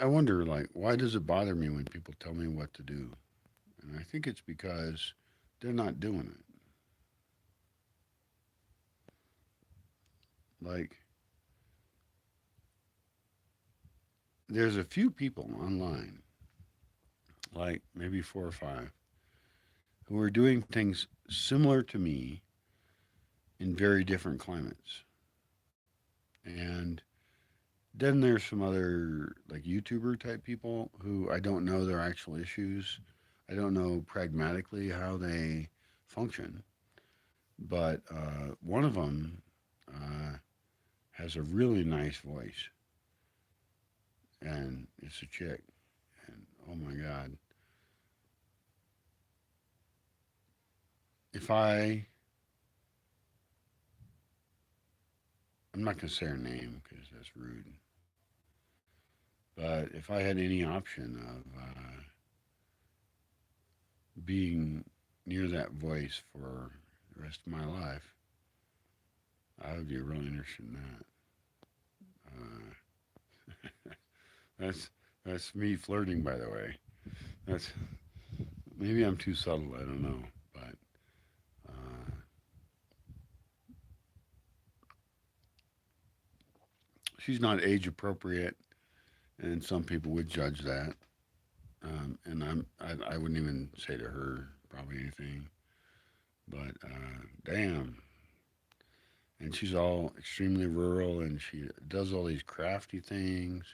I wonder, like, why does it bother me when people tell me what to do? And I think it's because they're not doing it. Like, there's a few people online, like maybe four or five, who are doing things similar to me in very different climates. And then there's some other like YouTuber type people who I don't know their actual issues. I don't know pragmatically how they function. But one of them uh, has a really nice voice, and it's a chick. And oh my God, if I'm not gonna say her name because that's rude. But if I had any option of being near that voice for the rest of my life, I would be really interested in that. That's that's me flirting, by the way. That's maybe I'm too subtle. I don't know, but uh, she's not age appropriate, and some people would judge that. And I wouldn't even say to her probably anything, but damn. And she's all extremely rural, and she does all these crafty things,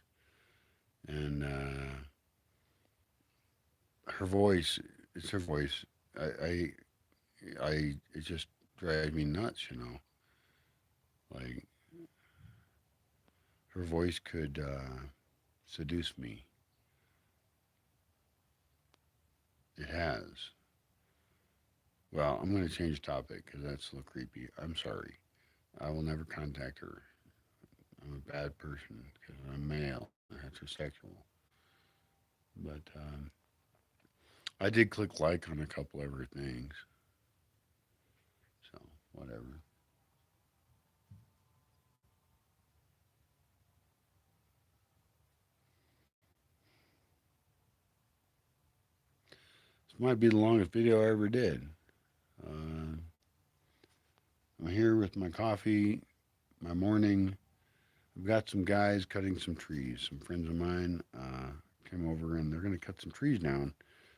and her voice, it's her voice. I, it just drives me nuts, you know. Like her voice could seduce me. It has. Well, I'm going to change topic because that's a little creepy. I'm sorry. I will never contact her. I'm a bad person because I'm male and heterosexual. But I did click like on a couple of her things. So, whatever. This might be the longest video I ever did. Uh, I'm here with my coffee, my morning. I've got some guys cutting some trees. Some friends of mine came over and they're going to cut some trees down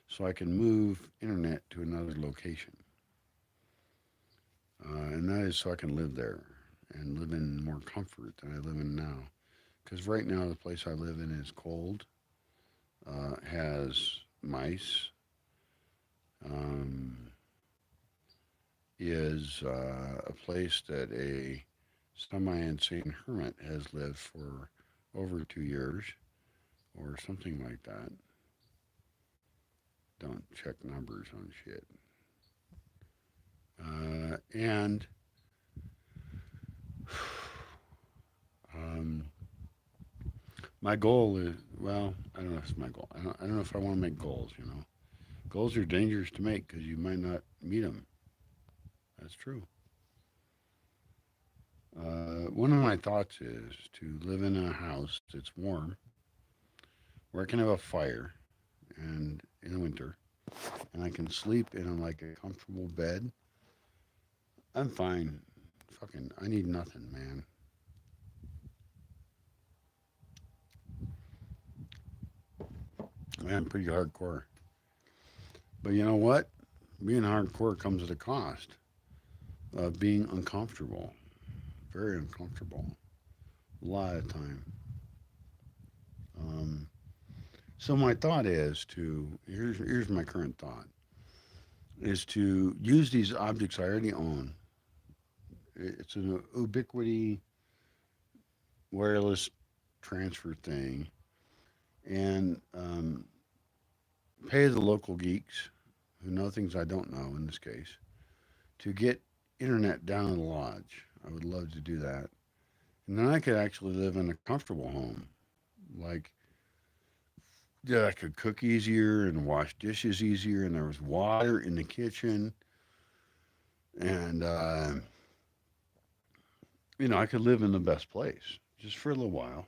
so I can move internet to another location. And that is so I can live there and live in more comfort than I live in now. Because right now, the place I live in is cold, has mice, um, is a place that a semi insane hermit has lived for over 2 years or something like that. Don't check numbers on shit. And um, my goal is, well, I don't know if it's my goal. I don't know if I want to make goals, you know. Goals are dangerous to make because you might not meet them. That's true. One of my thoughts is to live in a house that's warm, where I can have a fire, and in the winter, and I can sleep in like a comfortable bed. I'm fine. Fucking, I need nothing, man. Man, I'm pretty hardcore. But you know what? Being hardcore comes at a cost of being uncomfortable, very uncomfortable, a lot of time. Um, so my thought is to here's my current thought is to use these objects I already own. It's an ubiquity wireless transfer thing, and pay the local geeks who know things I don't know in this case to get internet down in the lodge. I would love to do that. And then I could actually live in a comfortable home. Like, yeah, I could cook easier and wash dishes easier, and there was water in the kitchen. And, I could live in the best place just for a little while,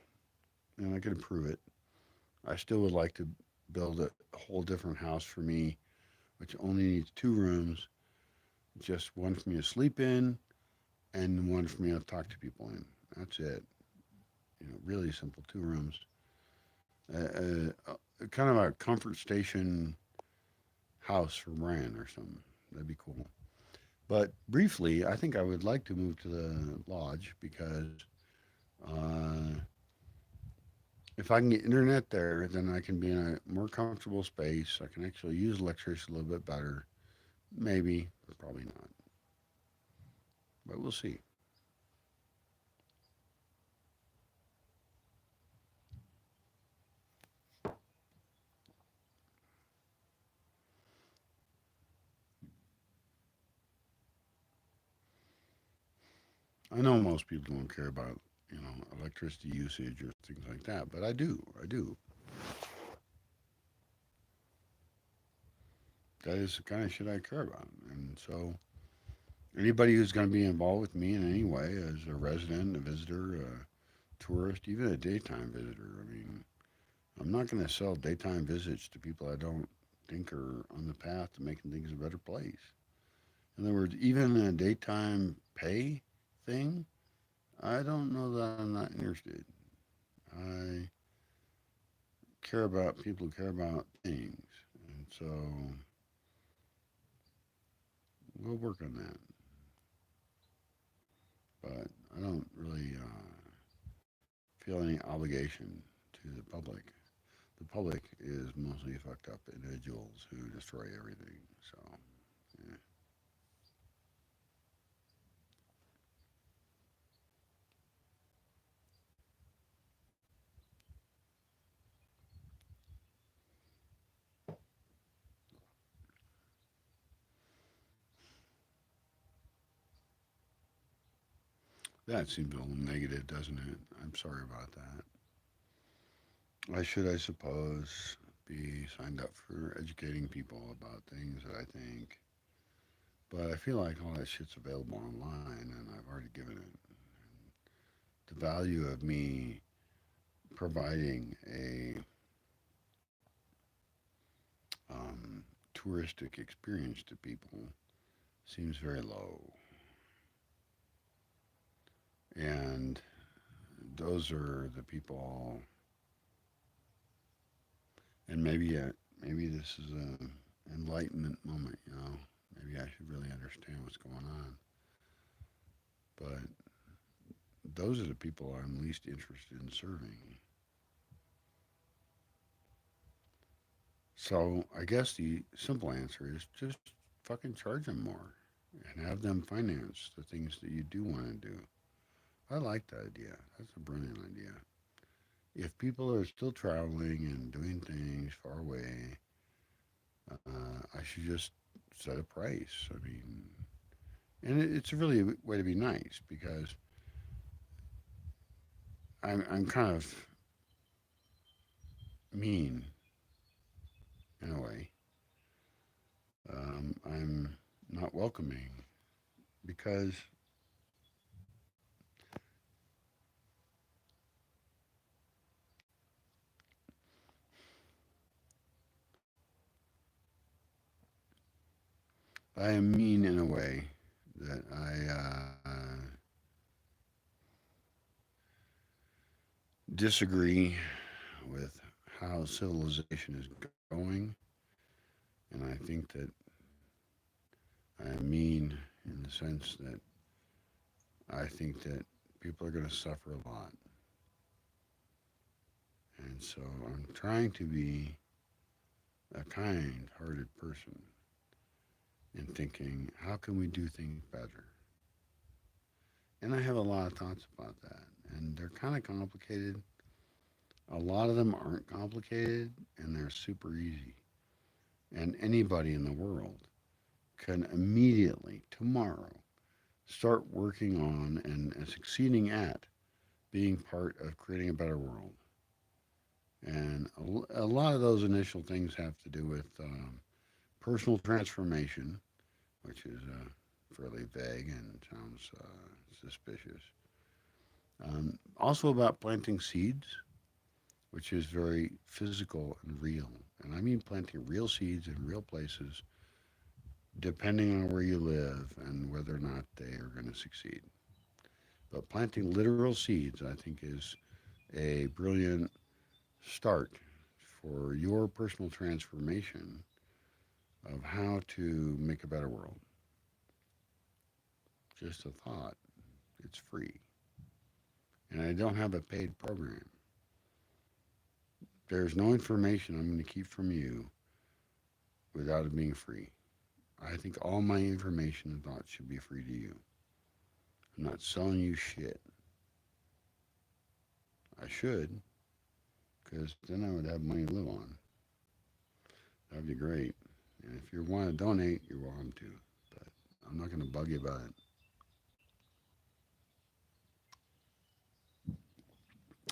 and I could improve it. I still would like to build a whole different house for me, which only needs 2 rooms, just one for me to sleep in, and one for me to talk to people in. That's it. Really simple, 2 rooms. Kind of a comfort station house for Brian or something. That'd be cool. But briefly, I think I would like to move to the lodge because uh, if I can get internet there, then I can be in a more comfortable space. I can actually use electricity a little bit better. Maybe, probably not, but we'll see. I know most people don't care about electricity usage or things like that, but I do. I do. That is the kind of shit I care about, and so anybody who's going to be involved with me in any way as a resident, a visitor, a tourist, even a daytime visitor. I mean, I'm not going to sell daytime visits to people I don't think are on the path to making things a better place. In other words, even a daytime pay thing, I don't know that I'm not interested. I care about people who care about things. And so we'll work on that. But I don't really feel any obligation to the public. The public is mostly fucked up individuals who destroy everything. So, yeah. That seems a little negative, doesn't it? I'm sorry about that. I should, I suppose, be signed up for educating people about things that I think. But I feel like all that shit's available online and I've already given it. The value of me providing a touristic experience to people seems very low. And those are the people, and maybe this is a enlightenment moment. Maybe I should really understand what's going on. But those are the people I'm least interested in serving. So I guess the simple answer is just fucking charge them more and have them finance the things that you do want to do. I like that idea. That's a brilliant idea. If people are still traveling and doing things far away, I should just set a price. I mean, and it's a really way to be nice because I'm kind of mean in a way. I'm not welcoming because I am mean in a way that I disagree with how civilization is going, and I think that I am mean in the sense that I think that people are going to suffer a lot, and so I'm trying to be a kind-hearted person in thinking, how can we do things better? And I have a lot of thoughts about that, and they're kind of complicated. A lot of them aren't complicated, and they're super easy. And anybody in the world can immediately, tomorrow, start working on and succeeding at being part of creating a better world. And a lot of those initial things have to do with personal transformation, which is fairly vague and sounds suspicious. Also about planting seeds, which is very physical and real. And I mean planting real seeds in real places, depending on where you live and whether or not they are going to succeed. But planting literal seeds, I think, is a brilliant start for your personal transformation of how to make a better world. Just a thought. It's free. And I don't have a paid program. There's no information I'm going to keep from you without it being free. I think all my information and thoughts should be free to you. I'm not selling you shit. I should, because then I would have money to live on. That'd be great. And if you want to donate, you're welcome to. But I'm not going to bug you about it.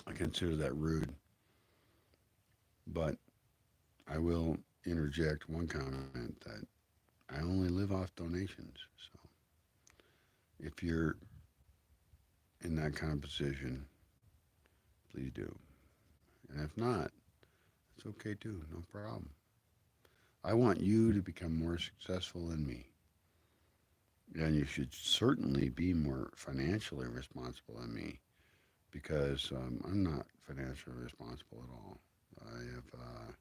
I consider that rude. But I will interject one comment that I only live off donations. So if you're in that kind of position, please do. And if not, it's okay too. No problem. I want you to become more successful than me. And you should certainly be more financially responsible than me because I'm not financially responsible at all. I have,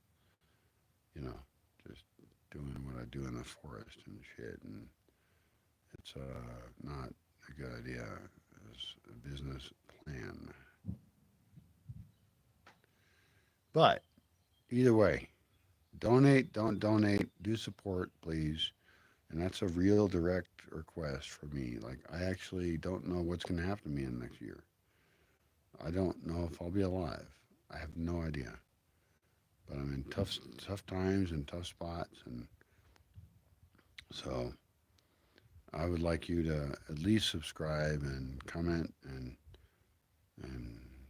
you know, just doing what I do in the forest and shit. And it's not a good idea as a business plan. But either way, donate, don't donate, do support, please. And that's a real direct request for me. Like, I actually don't know what's going to happen to me in the next year. I don't know if I'll be alive. I have no idea. But I'm in tough times and tough spots. And so I would like you to at least subscribe and comment and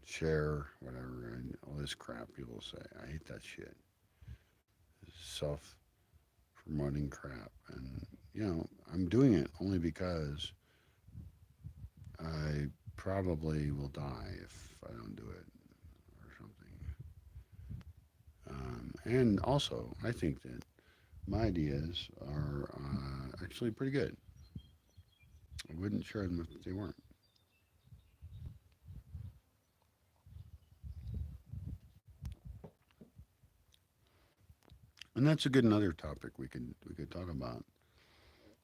share whatever and all this crap people say. I hate that shit. Self promoting crap. And, I'm doing it only because I probably will die if I don't do it or something. And also, I think that my ideas are actually pretty good. I wouldn't share them if they weren't. And that's a good another topic we could talk about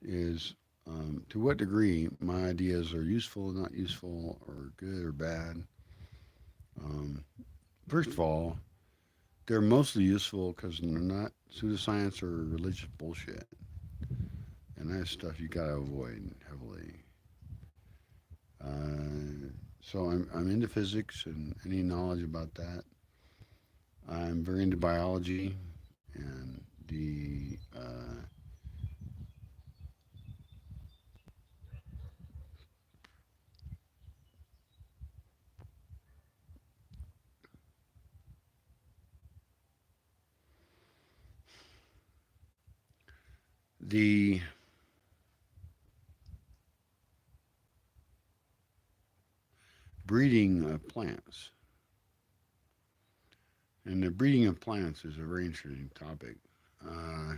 is to what degree my ideas are useful, not useful, or good or bad. Um, First of all, they're mostly useful because they're not pseudoscience or religious bullshit, and that's stuff you gotta avoid heavily. So I'm into physics and any knowledge about that. I'm very into biology and the breeding of plants. And the breeding of plants is a very interesting topic. Uh,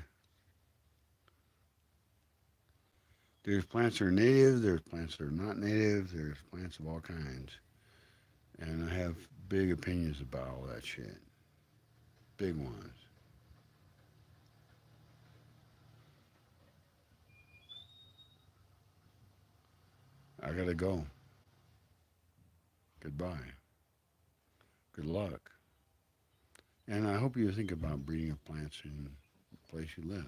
there's plants that are native, there's plants that are not native, there's plants of all kinds. And I have big opinions about all that shit. Big ones. I gotta go. Goodbye. Good luck. And I hope you think about breeding of plants in the place you live.